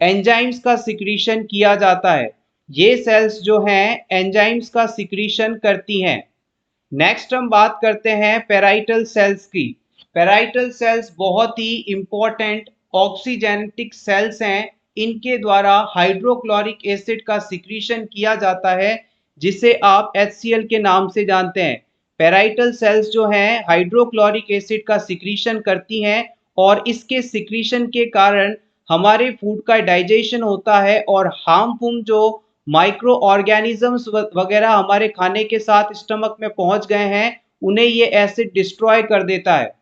एंजाइम्स का सिक्रीशन किया जाता है। ये सेल्स जो हैं एंजाइम्स का सिक्रीशन करती हैं। नेक्स्ट हम बात करते हैं पैराइटल सेल्स की। पैराइटल सेल्स बहुत ही इंपॉर्टेंट ऑक्सीजेनेटिक सेल्स हैं। इनके द्वारा हाइड्रोक्लोरिक एसिड का सिक्रीशन किया जाता है जिसे आप HCl के नाम से जानते हैं। पैराइटल सेल्स जो हैं हाइड्रोक्लोरिक एसिड का सिक्रीशन करती हैं और इसके सिक्रीशन के कारण हमारे फूड का डाइजेशन होता है और हार्मफुल जो माइक्रो ऑर्गेनिजम्स वगैरह हमारे खाने के साथ स्टमक में पहुंच गए हैं उन्हें ये एसिड डिस्ट्रॉय कर देता है।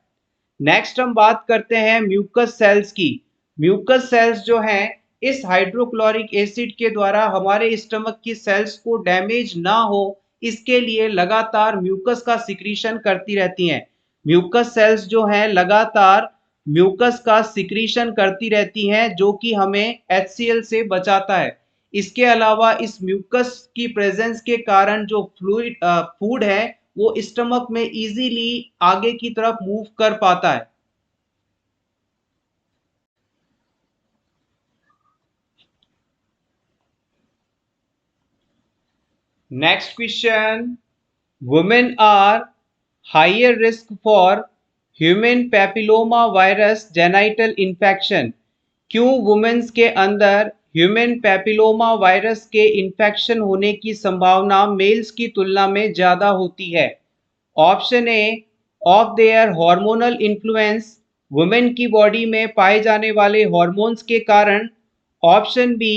नेक्स्ट हम बात करते हैं म्यूकस सेल्स की। म्यूकस सेल्स जो हैं इस हाइड्रोक्लोरिक एसिड के द्वारा हमारे स्टमक की सेल्स को डैमेज ना हो इसके लिए लगातार म्यूकस का सिक्रीशन करती रहती हैं। म्यूकस सेल्स जो हैं लगातार म्यूकस का सिक्रीशन करती रहती हैं जो कि हमें HCl से बचाता है। इसके अलावा इस म्यूकस की प्रेजेंस के कारण जो फूड है वो स्टमक में इजीली आगे की तरफ मूव कर पाता है। Next question, women are higher risk for human papilloma virus genital infection. क्यों वुमेन्स के अंदर ह्यूमन पैपिलोमा वायरस के इन्फेक्शन होने की संभावना मेल्स की तुलना में ज़्यादा होती है? Option A of their hormonal influence, women की बॉडी में पाए जाने वाले हॉर्मोन्स के कारण। Option B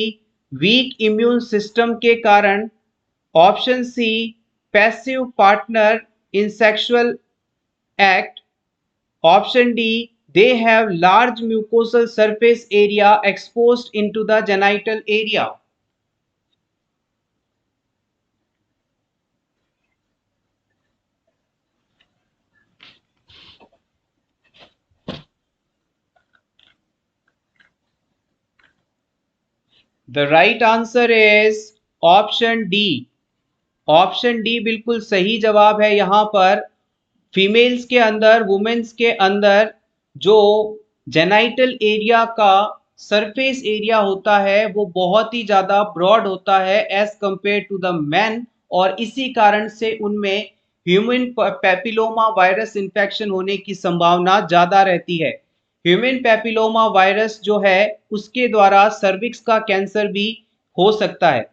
weak immune system के कारण। Option C passive partner in sexual act. Option D they have large mucosal surface area exposed into the genital area. The right answer is option D. Option D बिल्कुल सही जवाब है। यहाँ पर females के अंदर वुमेन्स के अंदर जो जेनाइटल एरिया का सरफेस एरिया होता है वो बहुत ही ज़्यादा ब्रॉड होता है as compared to the man और इसी कारण से उनमें ह्यूमन पैपिलोमा वायरस इन्फेक्शन होने की संभावना ज़्यादा रहती है। ह्यूमन पैपिलोमा वायरस जो है उसके द्वारा सर्विक्स का कैंसर भी हो सकता है।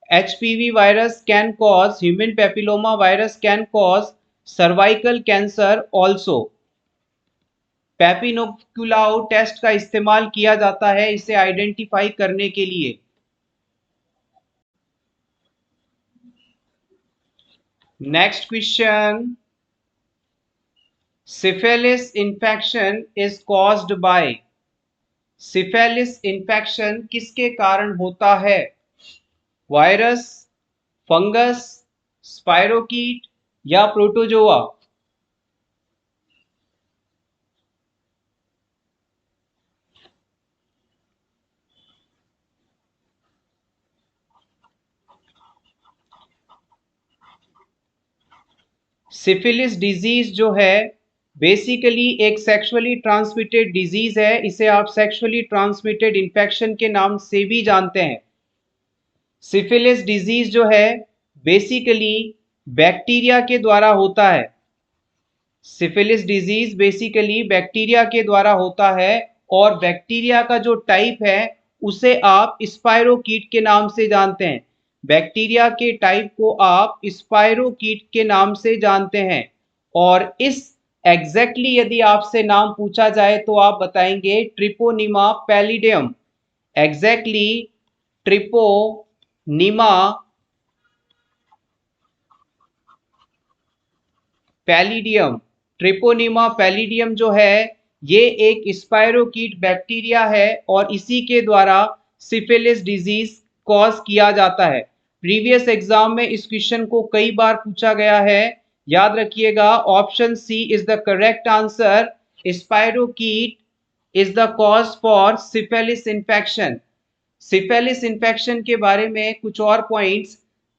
HPV virus can cause, human papilloma virus can cause cervical cancer also. Papanicolaou test का इस्तेमाल किया जाता है इसे आइडेंटिफाई करने के लिए। Next question, syphilis infection is caused by. Syphilis infection किसके कारण होता है? वायरस, फंगस, स्पाइरोकीट या प्रोटोजोआ? सिफिलिस डिजीज जो है बेसिकली एक सेक्सुअली ट्रांसमिटेड डिजीज है। इसे आप सेक्सुअली ट्रांसमिटेड इन्फेक्शन के नाम से भी जानते हैं। सिफिलिस डिजीज जो है बेसिकली बैक्टीरिया के द्वारा होता है। सिफिलिस डिजीज बेसिकली बैक्टीरिया के द्वारा होता है और बैक्टीरिया का जो टाइप है उसे आप स्पाइरोकीट के नाम से जानते हैं। बैक्टीरिया के टाइप को आप स्पाइरोकीट के नाम से जानते हैं। और इस एग्जैक्टली यदि आपसे नाम पूछा जाए तो आप बताएंगे Treponema pallidum. Exactly Treponema pallidum. Treponema pallidum जो है ये एक स्पाइरोकीट बैक्टीरिया है और इसी के द्वारा सिफिलिस डिजीज कॉज किया जाता है। प्रीवियस एग्जाम में इस क्वेश्चन को कई बार पूछा गया है। याद रखिएगा option C is the correct answer. Spirochaete is the cause for syphilis infection. Syphilis infection के बारे में कुछ और पॉइंट्स,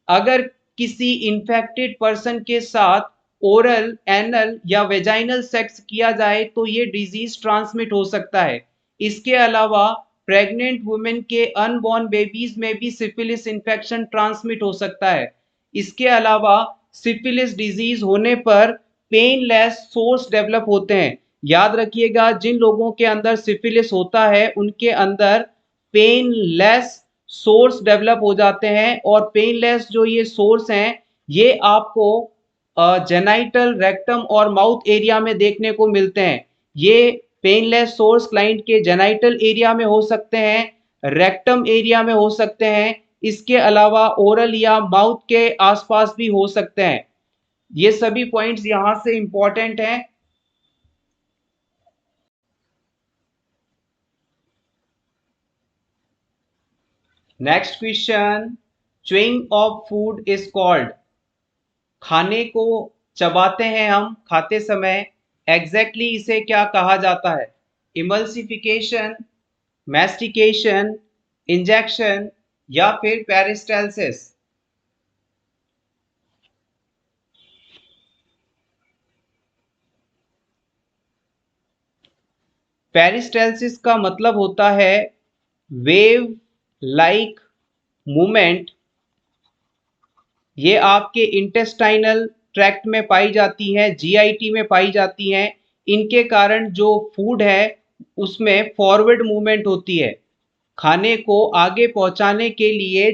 अगर किसी इन्फेक्टेड पर्सन के साथ ओरल, एनल या वेजाइनल सेक्स किया जाए तो ये डिजीज ट्रांसमिट हो सकता है। इसके अलावा प्रेग्नेंट वुमेन के अनबॉर्न बेबीज में भी सिफिलिस इन्फेक्शन ट्रांसमिट हो सकता है। इसके अलावा सिफिलिस डिजीज होने पर पेनलेस सोर्स डेवलप होते हैं। याद रखिएगा जिन लोगों के अंदर सिफिलिस होता है उनके अंदर पेनलेस सोर्स डेवलप हो जाते हैं और पेनलेस जो ये सोर्स हैं ये आपको जेनाइटल, रेक्टम और माउथ एरिया में देखने को मिलते हैं। ये पेनलेस सोर्स क्लाइंट के जेनाइटल एरिया में हो सकते हैं, रेक्टम एरिया में हो सकते हैं, इसके अलावा ओरल या माउथ के आसपास भी हो सकते हैं। ये सभी पॉइंट्स यहां से इंपॉर्टेंट हैं। Next question, chewing of food is called. खाने को चबाते हैं हम खाते समय, एग्जैक्टली इसे क्या कहा जाता है? इमल्सिफिकेशन, मैस्टिकेशन, इंजेक्शन या फिर पेरिस्टालसिस? पेरिस्टालसिस का मतलब होता है वेव लाइक मूवमेंट। ये आपके इंटेस्टाइनल ट्रैक्ट में पाई जाती हैं, जीआईटी में पाई जाती हैं। इनके कारण जो फूड है उसमें फॉरवर्ड मूवमेंट होती है, खाने को आगे पहुंचाने के लिए,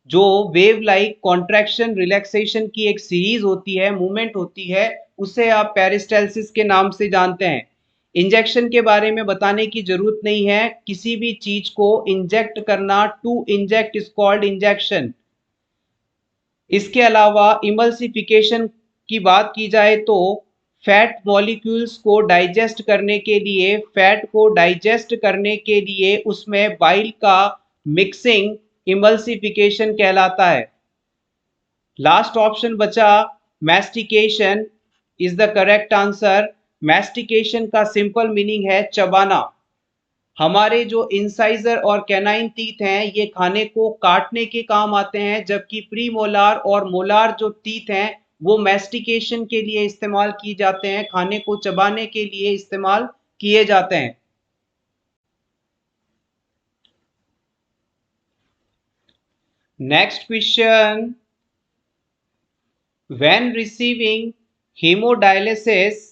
जो वेव लाइक कॉन्ट्रैक्शन रिलैक्सेशन की एक सीरीज होती है, मूवमेंट होती है, उसे आप पेरिस्टालसिस के नाम से जानते हैं। इंजेक्शन के बारे में बताने की जरूरत नहीं है, किसी भी चीज को इंजेक्ट करना, to inject is called injection. इसके अलावा इमल्सिफिकेशन की बात की जाए तो फैट मॉलिक्यूल्स को डाइजेस्ट करने के लिए, फैट को डाइजेस्ट करने के लिए उसमें बाइल का मिक्सिंग इमल्सिफिकेशन कहलाता है। लास्ट ऑप्शन बचा mastication is the correct answer. Mastication का सिंपल मीनिंग है चबाना। हमारे जो इंसाइजर और कैनाइन टीथ हैं ये खाने को काटने के काम आते हैं, जबकि प्री मोलार और मोलार जो टीथ हैं वो मैस्टिकेशन के लिए इस्तेमाल किए जाते हैं, खाने को चबाने के लिए इस्तेमाल किए जाते हैं। Next question, when receiving hemodialysis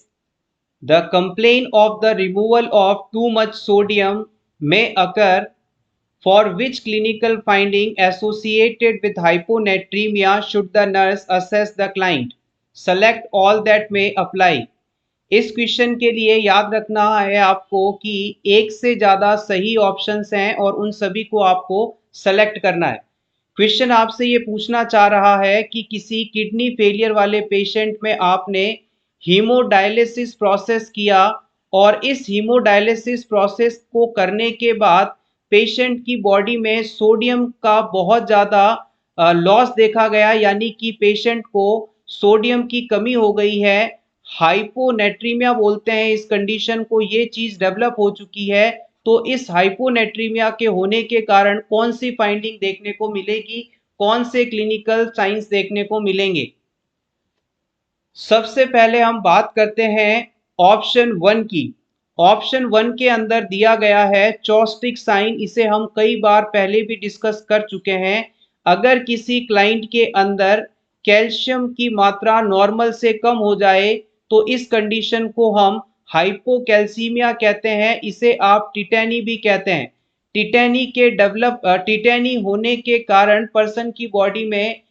the complaint of the removal of too much sodium may occur, for which clinical finding associated with hyponatremia should the nurse assess the client? Select all that may apply. इस question के लिए याद रखना है आपको कि एक से ज़्यादा सही ऑप्शंस हैं और उन सभी को आपको सेलेक्ट करना है। क्वेश्चन आपसे ये पूछना चाह रहा है कि किसी किडनी फेलियर वाले पेशेंट में आपने हीमोडायलिसिस प्रोसेस किया और इस हीमोडायलिसिस प्रोसेस को करने के बाद पेशेंट की बॉडी में सोडियम का बहुत ज़्यादा लॉस देखा गया, यानी कि पेशेंट को सोडियम की कमी हो गई है, हाइपोनेट्रीमिया बोलते हैं इस कंडीशन को, ये चीज़ डेवलप हो चुकी है। तो इस हाइपोनेट्रीमिया के होने के कारण कौन सी फाइंडिंग देखने को मिलेगी, कौन से क्लिनिकल साइंस देखने को मिलेंगे? सबसे पहले हम बात करते हैं ऑप्शन 1 की। ऑप्शन 1 के अंदर दिया गया है चॉस्टिक साइन, इसे हम कई बार पहले भी डिस्कस कर चुके हैं। अगर किसी क्लाइंट के अंदर कैल्शियम की मात्रा नॉर्मल से कम हो जाए तो इस कंडीशन को हम हाइपोकैल्सीमिया कहते हैं, इसे आप टिटेनी भी कहते हैं। टिटेनी होने के कारण पर्सन की बॉडी में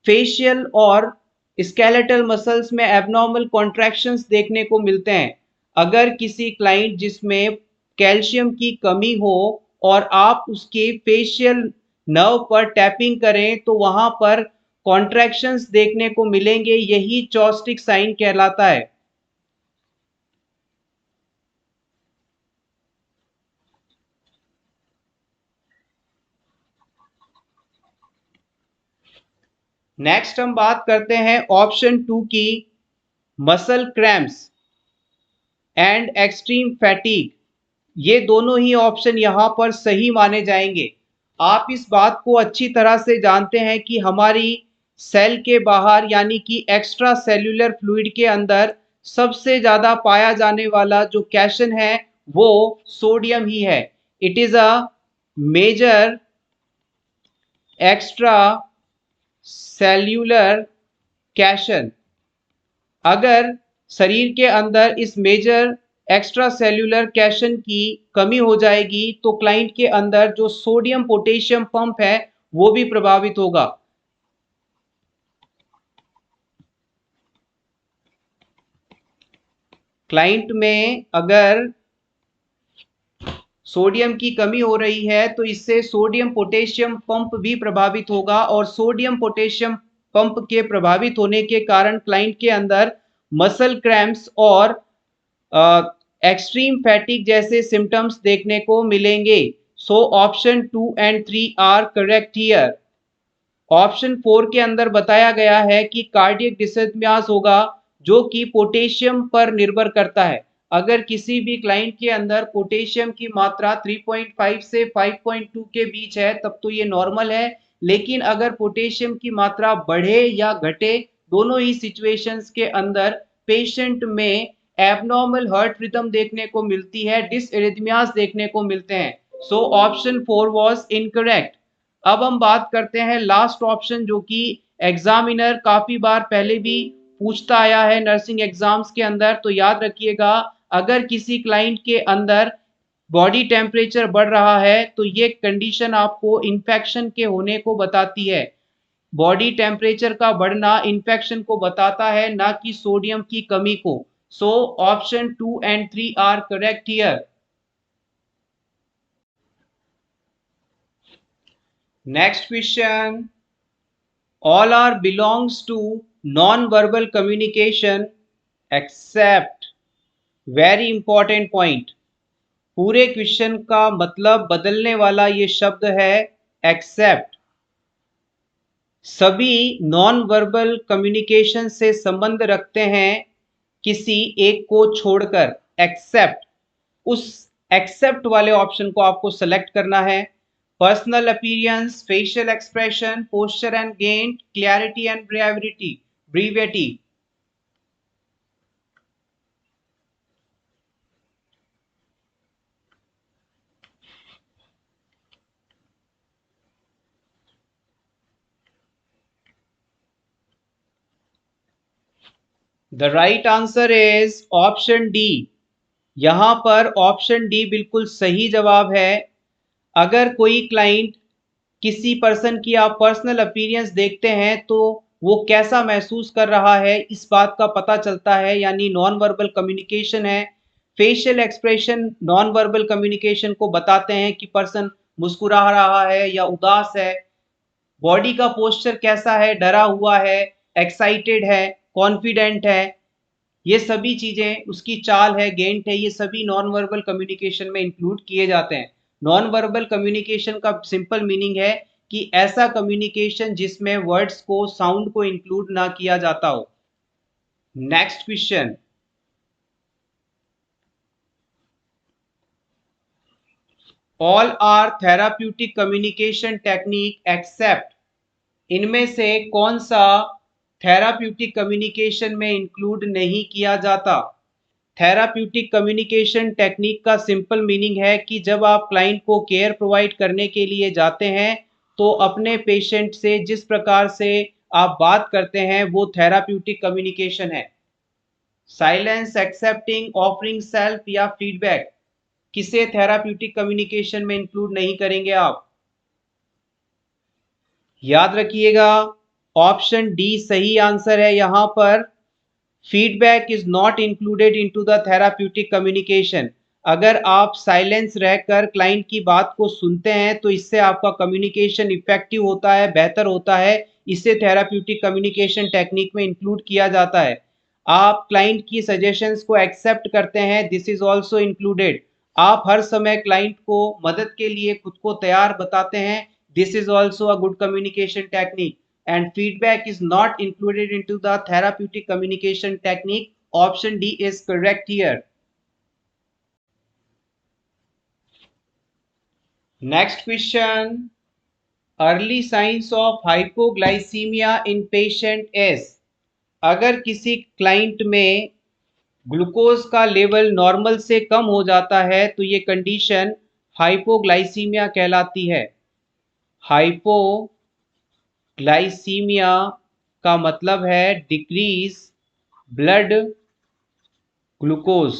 फेशियल और स्केलेटल मसल्स में एबनॉर्मल कॉन्ट्रैक्शंस देखने को मिलते हैं। अगर किसी क्लाइंट जिसमें कैल्शियम की कमी हो और आप उसके फेशियल नर्व पर टैपिंग करें तो वहां पर कॉन्ट्रैक्शंस देखने को मिलेंगे, यही चॉस्टिक साइन कहलाता है। नेक्स्ट हम बात करते हैं ऑप्शन 2 की, muscle cramps and extreme fatigue. ये दोनों ही ऑप्शन यहाँ पर सही माने जाएंगे। आप इस बात को अच्छी तरह से जानते हैं कि हमारी सेल के बाहर यानी कि एक्स्ट्रा सेल्यूलर फ्लूइड के अंदर सबसे ज़्यादा पाया जाने वाला जो कैशन है वो सोडियम ही है। It is a major extracellular cation. अगर शरीर के अंदर इस मेजर एक्स्ट्रा सेल्यूलर कैशन की कमी हो जाएगी तो क्लाइंट के अंदर जो सोडियम पोटेशियम पंप है वो भी प्रभावित होगा। क्लाइंट में अगर सोडियम की कमी हो रही है तो इससे सोडियम पोटेशियम पंप भी प्रभावित होगा और सोडियम पोटेशियम पंप के प्रभावित होने के कारण क्लाइंट के अंदर मसल क्रैम्प्स और एक्सट्रीम फैटिक जैसे सिम्टम्स देखने को मिलेंगे। So option 2 and 3 are correct here. Option 4 के अंदर बताया गया है कि कार्डियक डिसरिथमियास होगा जो कि पोटेशियम पर निर्भर करता है। अगर किसी भी क्लाइंट के अंदर पोटेशियम की मात्रा 3.5 से 5.2 के बीच है तब तो ये नॉर्मल है, लेकिन अगर पोटेशियम की मात्रा बढ़े या घटे दोनों ही सिचुएशंस के अंदर पेशेंट में एबनॉर्मल हार्ट रिदम देखने को मिलती है, डिसरिथमियास देखने को मिलते हैं। So option 4 was incorrect. अब हम बात करते हैं लास्ट ऑप्शन जो कि एग्जामिनर काफी बार पहले भी पूछता आया है नर्सिंग एग्जाम्स के अंदर। तो याद रखिएगा, अगर किसी क्लाइंट के अंदर बॉडी टेम्परेचर बढ़ रहा है तो ये कंडीशन आपको इन्फेक्शन के होने को बताती है। बॉडी टेम्परेचर का बढ़ना इन्फेक्शन को बताता है, ना कि सोडियम की कमी को। So option 2 and 3 are correct here. Next question. All are belongs to non-verbal communication except, very important point, पूरे क्वेश्चन का मतलब बदलने वाला ये शब्द है एक्सेप्ट। सभी नॉन वर्बल कम्युनिकेशन से संबंध रखते हैं किसी एक को छोड़कर, एक्सेप्ट। उस एक्सेप्ट वाले ऑप्शन को आपको सेलेक्ट करना है। Personal appearance, facial expression, posture and gait, clarity and brevity. The right answer is option D. यहां पर ऑप्शन डी बिल्कुल सही जवाब है। अगर कोई क्लाइंट किसी पर्सन की आप पर्सनल अपीयरेंस देखते हैं तो वो कैसा महसूस कर रहा है इस बात का पता चलता है, यानी नॉन वर्बल कम्युनिकेशन है। Facial expression non verbal communication को बताते हैं कि पर्सन मुस्कुरा रहा है या उदास है। बॉडी का पोस्चर कैसा है, डरा हुआ है, एक्साइटेड है, कॉन्फिडेंट है, ये सभी चीजें, उसकी चाल है, गेंट है, ये सभी नॉन वर्बल कम्युनिकेशन में इंक्लूड किए जाते हैं। नॉन वर्बल कम्युनिकेशन का सिंपल मीनिंग है कि ऐसा कम्युनिकेशन जिसमें वर्ड्स को, साउंड को इंक्लूड ना किया जाता हो। Next question. All are therapeutic communication technique except, इनमें से कौन सा थेराप्यूटिक कम्युनिकेशन में इंक्लूड नहीं किया जाता? थेराप्यूटिक कम्युनिकेशन टेक्निक का सिंपल मीनिंग है कि जब आप क्लाइंट को केयर प्रोवाइड करने के लिए जाते हैं तो अपने पेशेंट से जिस प्रकार से आप बात करते हैं वो थेराप्यूटिक कम्युनिकेशन है। साइलेंस, एक्सेप्टिंग, ऑफरिंग सेल्फ या फीडबैक, किसे थेराप्यूटिक कम्युनिकेशन में इंक्लूड नहीं करेंगे आप? याद रखिएगा, ऑप्शन डी सही आंसर है। यहां पर feedback is not included into the therapeutic communication. अगर आप साइलेंस रहकर क्लाइंट की बात को सुनते हैं तो इससे आपका कम्युनिकेशन इफेक्टिव होता है, बेहतर होता है। इसे थेराप्यूटिक कम्युनिकेशन टेक्निक में इंक्लूड किया जाता है। आप क्लाइंट की सजेशंस को एक्सेप्ट करते हैं, दिस इज ऑल्सो इंक्लूडेड। आप हर समय क्लाइंट को मदद के लिए खुद को तैयार बताते हैं, this is also a good communication technique. And feedback is not included into the therapeutic communication technique. Option D is correct here. Next question. Early signs of hypoglycemia in patient is, अगर किसी client में glucose का level normal से कम हो जाता है तो ये कंडीशन हाइपोग्लाइसीमिया कहलाती है। हाइपोग्लाइसीमिया का मतलब है डिक्रीज ब्लड ग्लूकोज।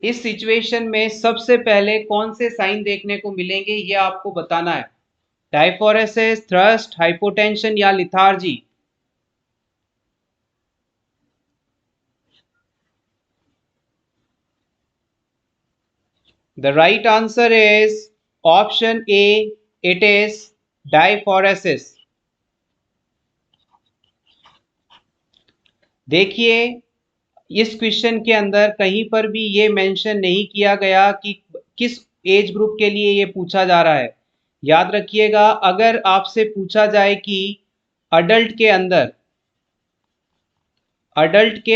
इस सिचुएशन में सबसे पहले कौन से साइन देखने को मिलेंगे ये आपको बताना है। डायफोरेसिस, थ्रस्ट, हाइपोटेंशन या lethargy. The right answer is option A, it is diaphoresis. देखिए, इस क्वेश्चन के अंदर कहीं पर भी ये मेंशन नहीं किया गया कि किस एज ग्रुप के लिए ये पूछा जा रहा है। याद रखिएगा, अगर आपसे पूछा जाए कि अडल्ट के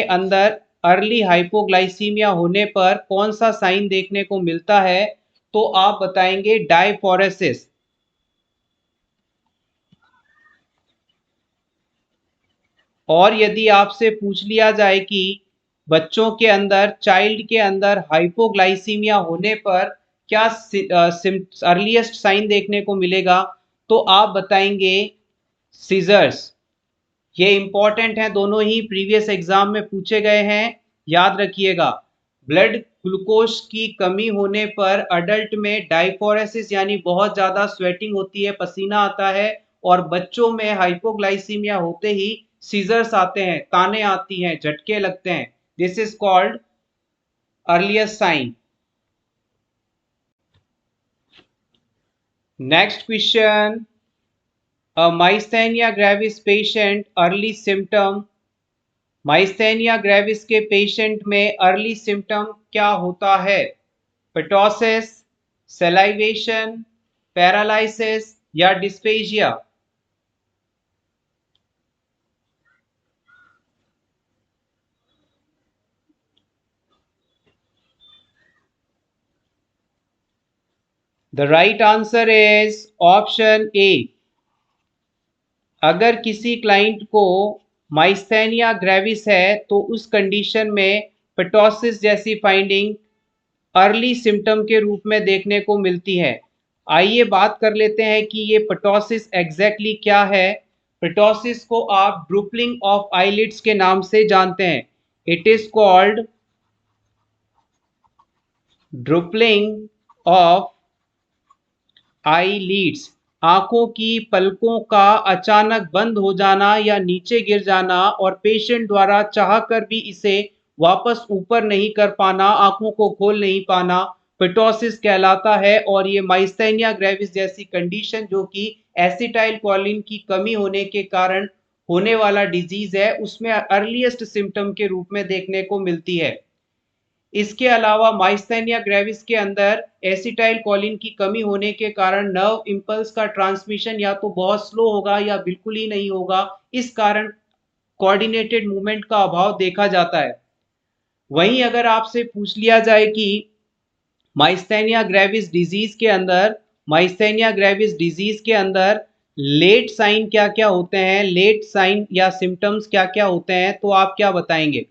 अंदर अर्ली हाइपोग्लाइसीमिया होने पर कौन सा साइन देखने को मिलता है तो आप बताएंगे डायफोरेसिस। और यदि आपसे पूछ लिया जाए कि बच्चों के अंदर, चाइल्ड के अंदर हाइपोग्लाइसीमिया होने पर क्या अर्लीस्ट साइन देखने को मिलेगा तो आप बताएंगे सीजर्स। ये इंपॉर्टेंट है, दोनों ही प्रीवियस एग्जाम में पूछे गए हैं, याद रखिएगा। ब्लड ग्लूकोज की कमी होने पर अडल्ट में डायफोरेसिस यानी बहुत ज्यादा स्वेटिंग होती है, पसीना आता है। और बच्चों में हाइपोग्लाइसीमिया होते ही सीजर्स आते हैं, ताने आती हैं, झटके लगते हैं। This is called earliest sign. Next question. A myasthenia gravis patient early symptom, myasthenia gravis के पेशेंट में अर्ली सिम्टम क्या होता है? पेटोसिस, सेलाइवेशन, पैरालिसिस या dysphagia. The right answer is option A. अगर किसी क्लाइंट को माइस्थेनिया ग्रेविस है तो उस कंडीशन में पेटोसिस जैसी फाइंडिंग अर्ली सिम्टम के रूप में देखने को मिलती है। आइए बात कर लेते हैं कि ये पेटोसिस एग्जैक्टली क्या है। पेटोसिस को आप ड्रूपलिंग ऑफ आईलिड्स के नाम से जानते हैं। It is called drooping of eyelids. आंखों की पलकों का अचानक बंद हो जाना या नीचे गिर जाना और पेशेंट द्वारा चाहकर भी इसे वापस ऊपर नहीं कर पाना, आंखों को खोल नहीं पाना, पेटोसिस कहलाता है। और ये माइस्थेनिया ग्रेविस जैसी कंडीशन जो कि एसिटाइल कोलिन की कमी होने के कारण होने वाला डिजीज है, उसमें अर्लीस्ट सिम्टम के रूप में देखने को मिलती है। इसके अलावा माइस्थेनिया ग्रेविस के अंदर एसिटाइल कोलिन की कमी होने के कारण नर्व इंपल्स का ट्रांसमिशन या तो बहुत स्लो होगा या बिल्कुल ही नहीं होगा। इस कारण कोऑर्डिनेटेड मूवमेंट का अभाव देखा जाता है। वहीं अगर आपसे पूछ लिया जाए कि माइस्थेनिया ग्रेविस डिजीज के अंदर लेट साइन क्या क्या होते हैं, लेट साइन या सिम्टम्स क्या क्या होते हैं, तो आप क्या बताएंगे?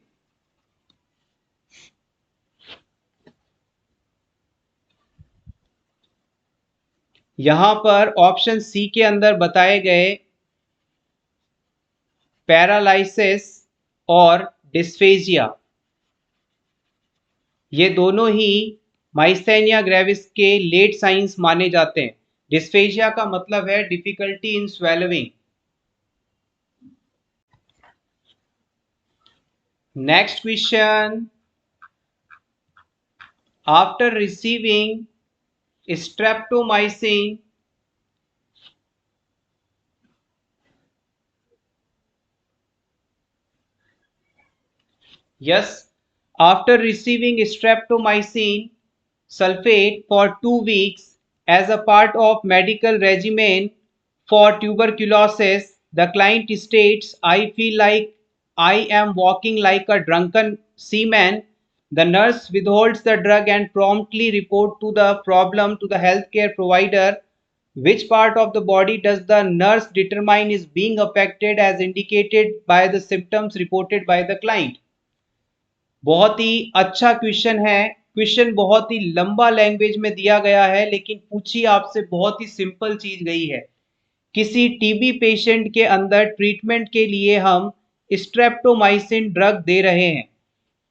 यहां पर ऑप्शन सी के अंदर बताए गए पैरालिसिस और डिस्फेजिया। ये दोनों ही माइस्थेनिया ग्रेविस के लेट साइंस माने जाते हैं। डिस्फेजिया का मतलब है difficulty in स्वेलविंग। Next question, after receiving streptomycin yes, after receiving streptomycin sulfate for 2 weeks as a part of medical regimen for tuberculosis, the client states, I feel like I am walking like a drunken seaman. The nurse withholds the drug and promptly report to the problem to the healthcare provider. Which part of the body does the nurse determine is being affected as indicated by the symptoms reported by the client? बहुत ही अच्छा question है। Question बहुत ही लंबा language में दिया गया है, लेकिन पूछी आपसे बहुत ही सिंपल चीज गई है। किसी टीबी पेशेंट के अंदर ट्रीटमेंट के लिए हम स्ट्रेप्टोमाइसिन ड्रग दे रहे हैं।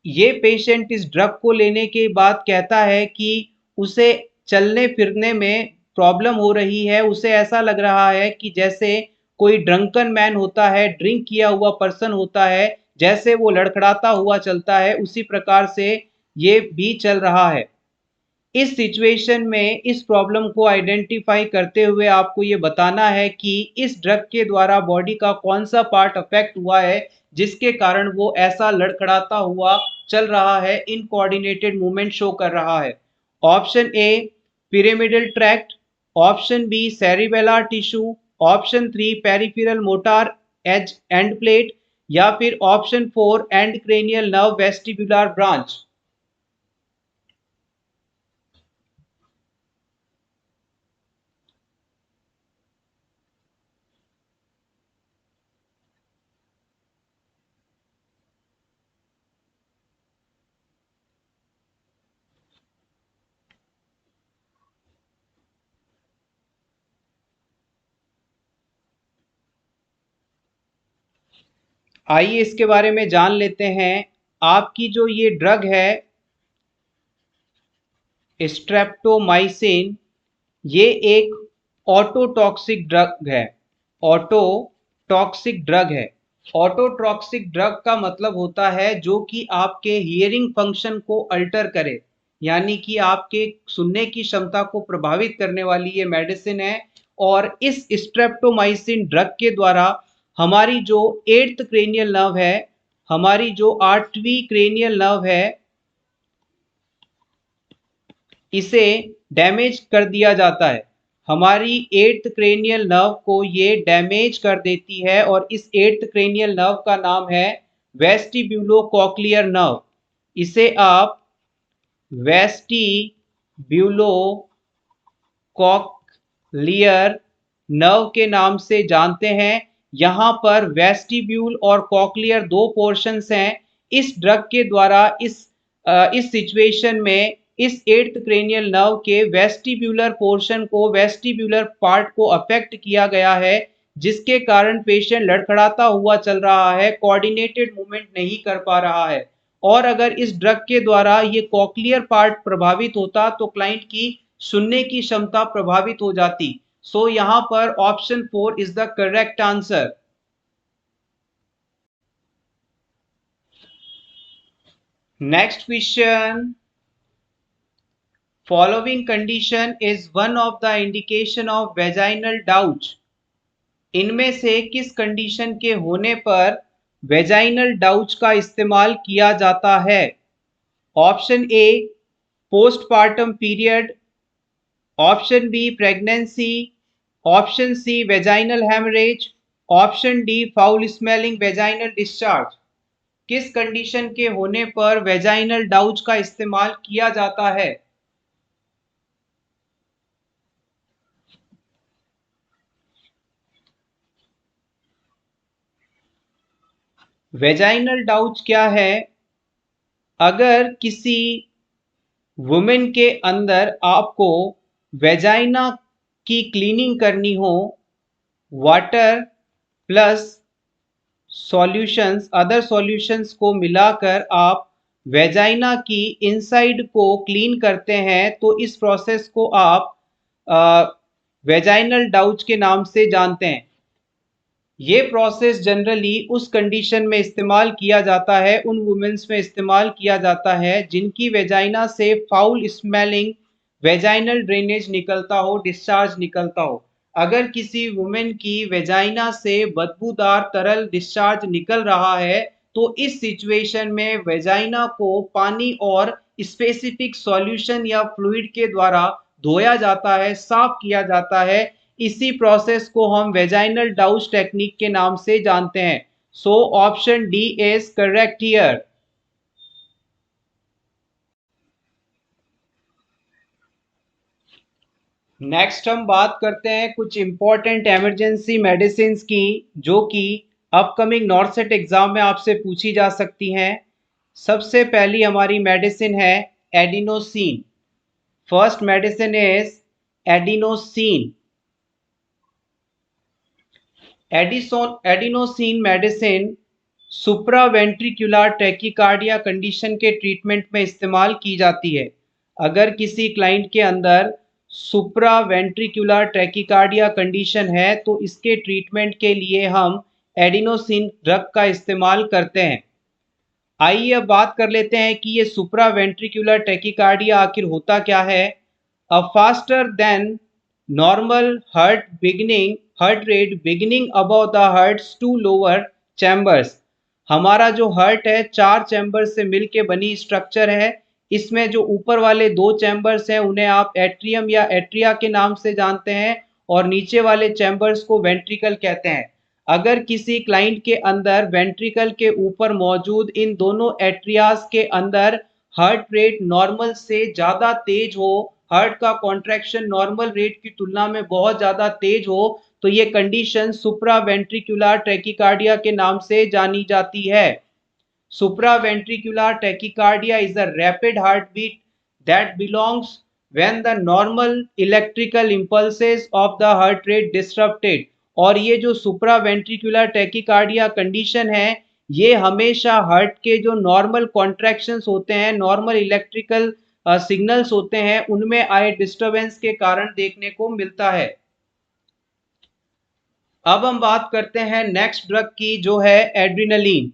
ये पेशेंट इस ड्रग को लेने के बाद कहता है कि उसे चलने फिरने में प्रॉब्लम हो रही है। उसे ऐसा लग रहा है कि जैसे कोई ड्रंकन मैन होता है, ड्रिंक किया हुआ पर्सन होता है, जैसे वो लड़खड़ाता हुआ चलता है, उसी प्रकार से ये भी चल रहा है। इस सिचुएशन में इस प्रॉब्लम को आइडेंटिफाई करते हुए आपको ये बताना है कि इस ड्रग के द्वारा बॉडी का कौन सा पार्ट अफेक्ट हुआ है जिसके कारण वो ऐसा लड़खड़ाता हुआ चल रहा है, इनकोऑर्डिनेटेड मूवमेंट शो कर रहा है। Option A pyramidal tract, option B cerebellar tissue, option 3 peripheral motor edge end plate, या फिर option 4 and cranial nerve vestibular branch. आइए इसके बारे में जान लेते हैं। आपकी जो ये ड्रग है स्ट्रेप्टोमाइसिन, ये एक ऑटोटॉक्सिक ड्रग है। ऑटोटॉक्सिक ड्रग है। ऑटोटॉक्सिक ड्रग का मतलब होता है जो कि आपके हियरिंग फंक्शन को अल्टर करे, यानी कि आपके सुनने की क्षमता को प्रभावित करने वाली ये मेडिसिन है। और इस स्ट्रेप्टोमाइसिन ड्रग के द्वारा हमारी जो 8th क्रेनियल नर्व है, हमारी जो 8वीं क्रेनियल नर्व है, इसे डैमेज कर दिया जाता है। हमारी 8th क्रेनियल नर्व को ये डैमेज कर देती है और इस 8th क्रेनियल नर्व का नाम है वेस्टिब्यूलोकॉक्लियर नर्व। इसे आप वेस्टिब्यूलोकॉक्लियर नर्व के नाम से जानते हैं। यहाँ पर वेस्टिब्यूल और कॉक्लियर दो पोर्शंस हैं। इस ड्रग के द्वारा इस सिचुएशन में इस 8th क्रेनियल नर्व के वेस्टिब्यूलर पोर्शन को, वेस्टिब्यूलर पार्ट को अफेक्ट किया गया है, जिसके कारण पेशेंट लड़खड़ाता हुआ चल रहा है, कोऑर्डिनेटेड मूवमेंट नहीं कर पा रहा है। और अगर इस ड्रग के द्वारा ये कॉक्लियर पार्ट प्रभावित होता तो क्लाइंट की सुनने की क्षमता प्रभावित हो जाती। सो यहां पर option 4 is the correct answer. Next question, following condition is one of the indication of vaginal doubt। इनमें से किस कंडीशन के होने पर वेजाइनल डाउच का इस्तेमाल किया जाता है? Option A postpartum period, option B pregnancy, option C vaginal haemorrhage, option D foul smelling vaginal discharge. किस कंडीशन के होने पर वेजाइनल डाउच का इस्तेमाल किया जाता है? वेजाइनल डाउच क्या है? अगर किसी वुमेन के अंदर आपको वेजाइना की क्लीनिंग करनी हो, water plus solutions other solutions को मिलाकर आप वेजाइना की इनसाइड को क्लीन करते हैं तो इस प्रोसेस को आप वेजाइनल डाउच के नाम से जानते हैं। ये प्रोसेस जनरली उस कंडीशन में इस्तेमाल किया जाता है, उन वुमेन्स में इस्तेमाल किया जाता है जिनकी वेजाइना से फाउल स्मेलिंग वेजाइनल ड्रेनेज निकलता हो, डिस्चार्ज निकलता हो। अगर किसी वुमेन की वेजाइना से बदबूदार तरल डिस्चार्ज निकल रहा है तो इस सिचुएशन में वेजाइना को पानी और स्पेसिफिक सॉल्यूशन या फ्लूइड के द्वारा धोया जाता है, साफ किया जाता है। इसी प्रोसेस को हम वेजाइनल डाउच टेक्निक के नाम से जानते हैं। So option D is correct here. Next हम बात करते हैं कुछ इंपॉर्टेंट इमरजेंसी मेडिसिन की जो कि अपकमिंग नॉर्सेट एग्जाम में आपसे पूछी जा सकती हैं। सबसे पहली हमारी मेडिसिन है adenosine. First medicine is adenosine. Adenosine medicine supraventricular tachycardia condition के ट्रीटमेंट में इस्तेमाल की जाती है। अगर किसी क्लाइंट के अंदर सुप्रावेंट्रिकुलर टैकीकार्डिया कंडीशन है तो इसके ट्रीटमेंट के लिए हम एडिनोसिन ड्रग का इस्तेमाल करते हैं। आइए अब बात कर लेते हैं कि ये सुप्रावेंट्रिकुलर टैकीकार्डिया आखिर होता क्या है। A faster than normal heart rate beginning above the heart's two lower chambers. हमारा जो हार्ट है 4 चैम्बर से मिलके बनी स्ट्रक्चर है। इसमें जो ऊपर वाले 2 चैम्बर्स हैं उन्हें आप एट्रियम या एट्रिया के नाम से जानते हैं और नीचे वाले चैम्बर्स को वेंट्रिकल कहते हैं। अगर किसी क्लाइंट के अंदर वेंट्रिकल के ऊपर मौजूद इन दोनों एट्रियाज के अंदर हार्ट रेट नॉर्मल से ज़्यादा तेज हो, हार्ट का कॉन्ट्रैक्शन नॉर्मल रेट की तुलना में बहुत ज़्यादा तेज हो तो ये कंडीशन सुप्रावेंट्रिकुलर टैकीकार्डिया के नाम से जानी जाती है। Supraventricular tachycardia is a rapid heartbeat that belongs when the normal electrical impulses of the heart rate disrupted। और ये जो supraventricular tachycardia कंडीशन है ये हमेशा हार्ट के जो नॉर्मल कॉन्ट्रैक्शंस होते हैं, नॉर्मल इलेक्ट्रिकल सिग्नल्स होते हैं, उनमें आए डिस्टरबेंस के कारण देखने को मिलता है। अब हम बात करते हैं नेक्स्ट ड्रग की जो है adrenaline.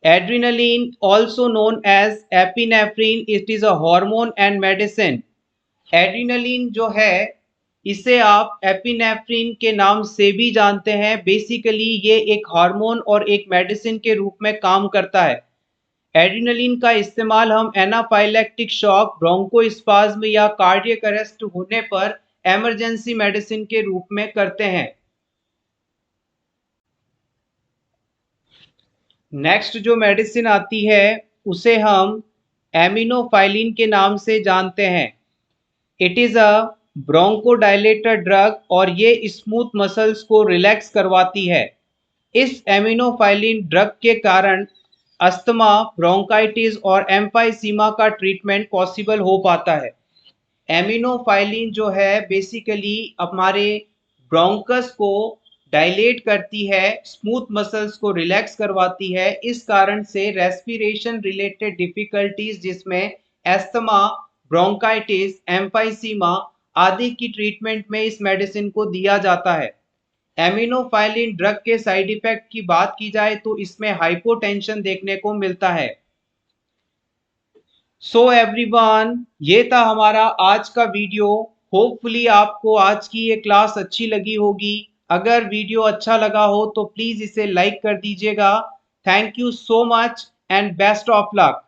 Adrenaline, also known as epinephrine, it is a hormone and medicine। Adrenaline जो है इसे आप एपिनेफ्रिन के नाम से भी जानते हैं। बेसिकली ये एक हार्मोन और एक मेडिसिन के रूप में काम करता है। एड्रीनलिन का इस्तेमाल हम एनाफाइलेक्टिक शॉक, ब्रोंकोस्पाज्म या कार्डियक अरेस्ट होने पर इमरजेंसी मेडिसिन के रूप में करते हैं। नेक्स्ट जो मेडिसिन आती है उसे हम एमिनोफाइलिन के नाम से जानते हैं। It is a bronchodilator drug और ये स्मूथ मसल्स को रिलैक्स करवाती है। इस एमिनोफाइलिन ड्रग के कारण अस्थमा, ब्रोंकाइटिस और एम्फाइसीमा का ट्रीटमेंट पॉसिबल हो पाता है। एमिनोफाइलिन जो है बेसिकली हमारे ब्रोंकस को डायलेट करती है, स्मूथ मसल्स को रिलैक्स करवाती है। इस कारण से रेस्पिरेशन रिलेटेड डिफिकल्टीज जिसमें एस्थमा, ब्रोंकाइटिस, एम्फाइसीमा आदि की ट्रीटमेंट में इस मेडिसिन को दिया जाता है। एमिनोफाइलिन ड्रग के साइड इफेक्ट की बात की जाए तो इसमें हाइपोटेंशन देखने को मिलता है। सो एवरीवन, ये था हमारा आज का वीडियो। होपफुली आपको आज की ये क्लास अच्छी लगी होगी। अगर वीडियो अच्छा लगा हो तो प्लीज़ इसे लाइक कर दीजिएगा। Thank you so much and best of luck.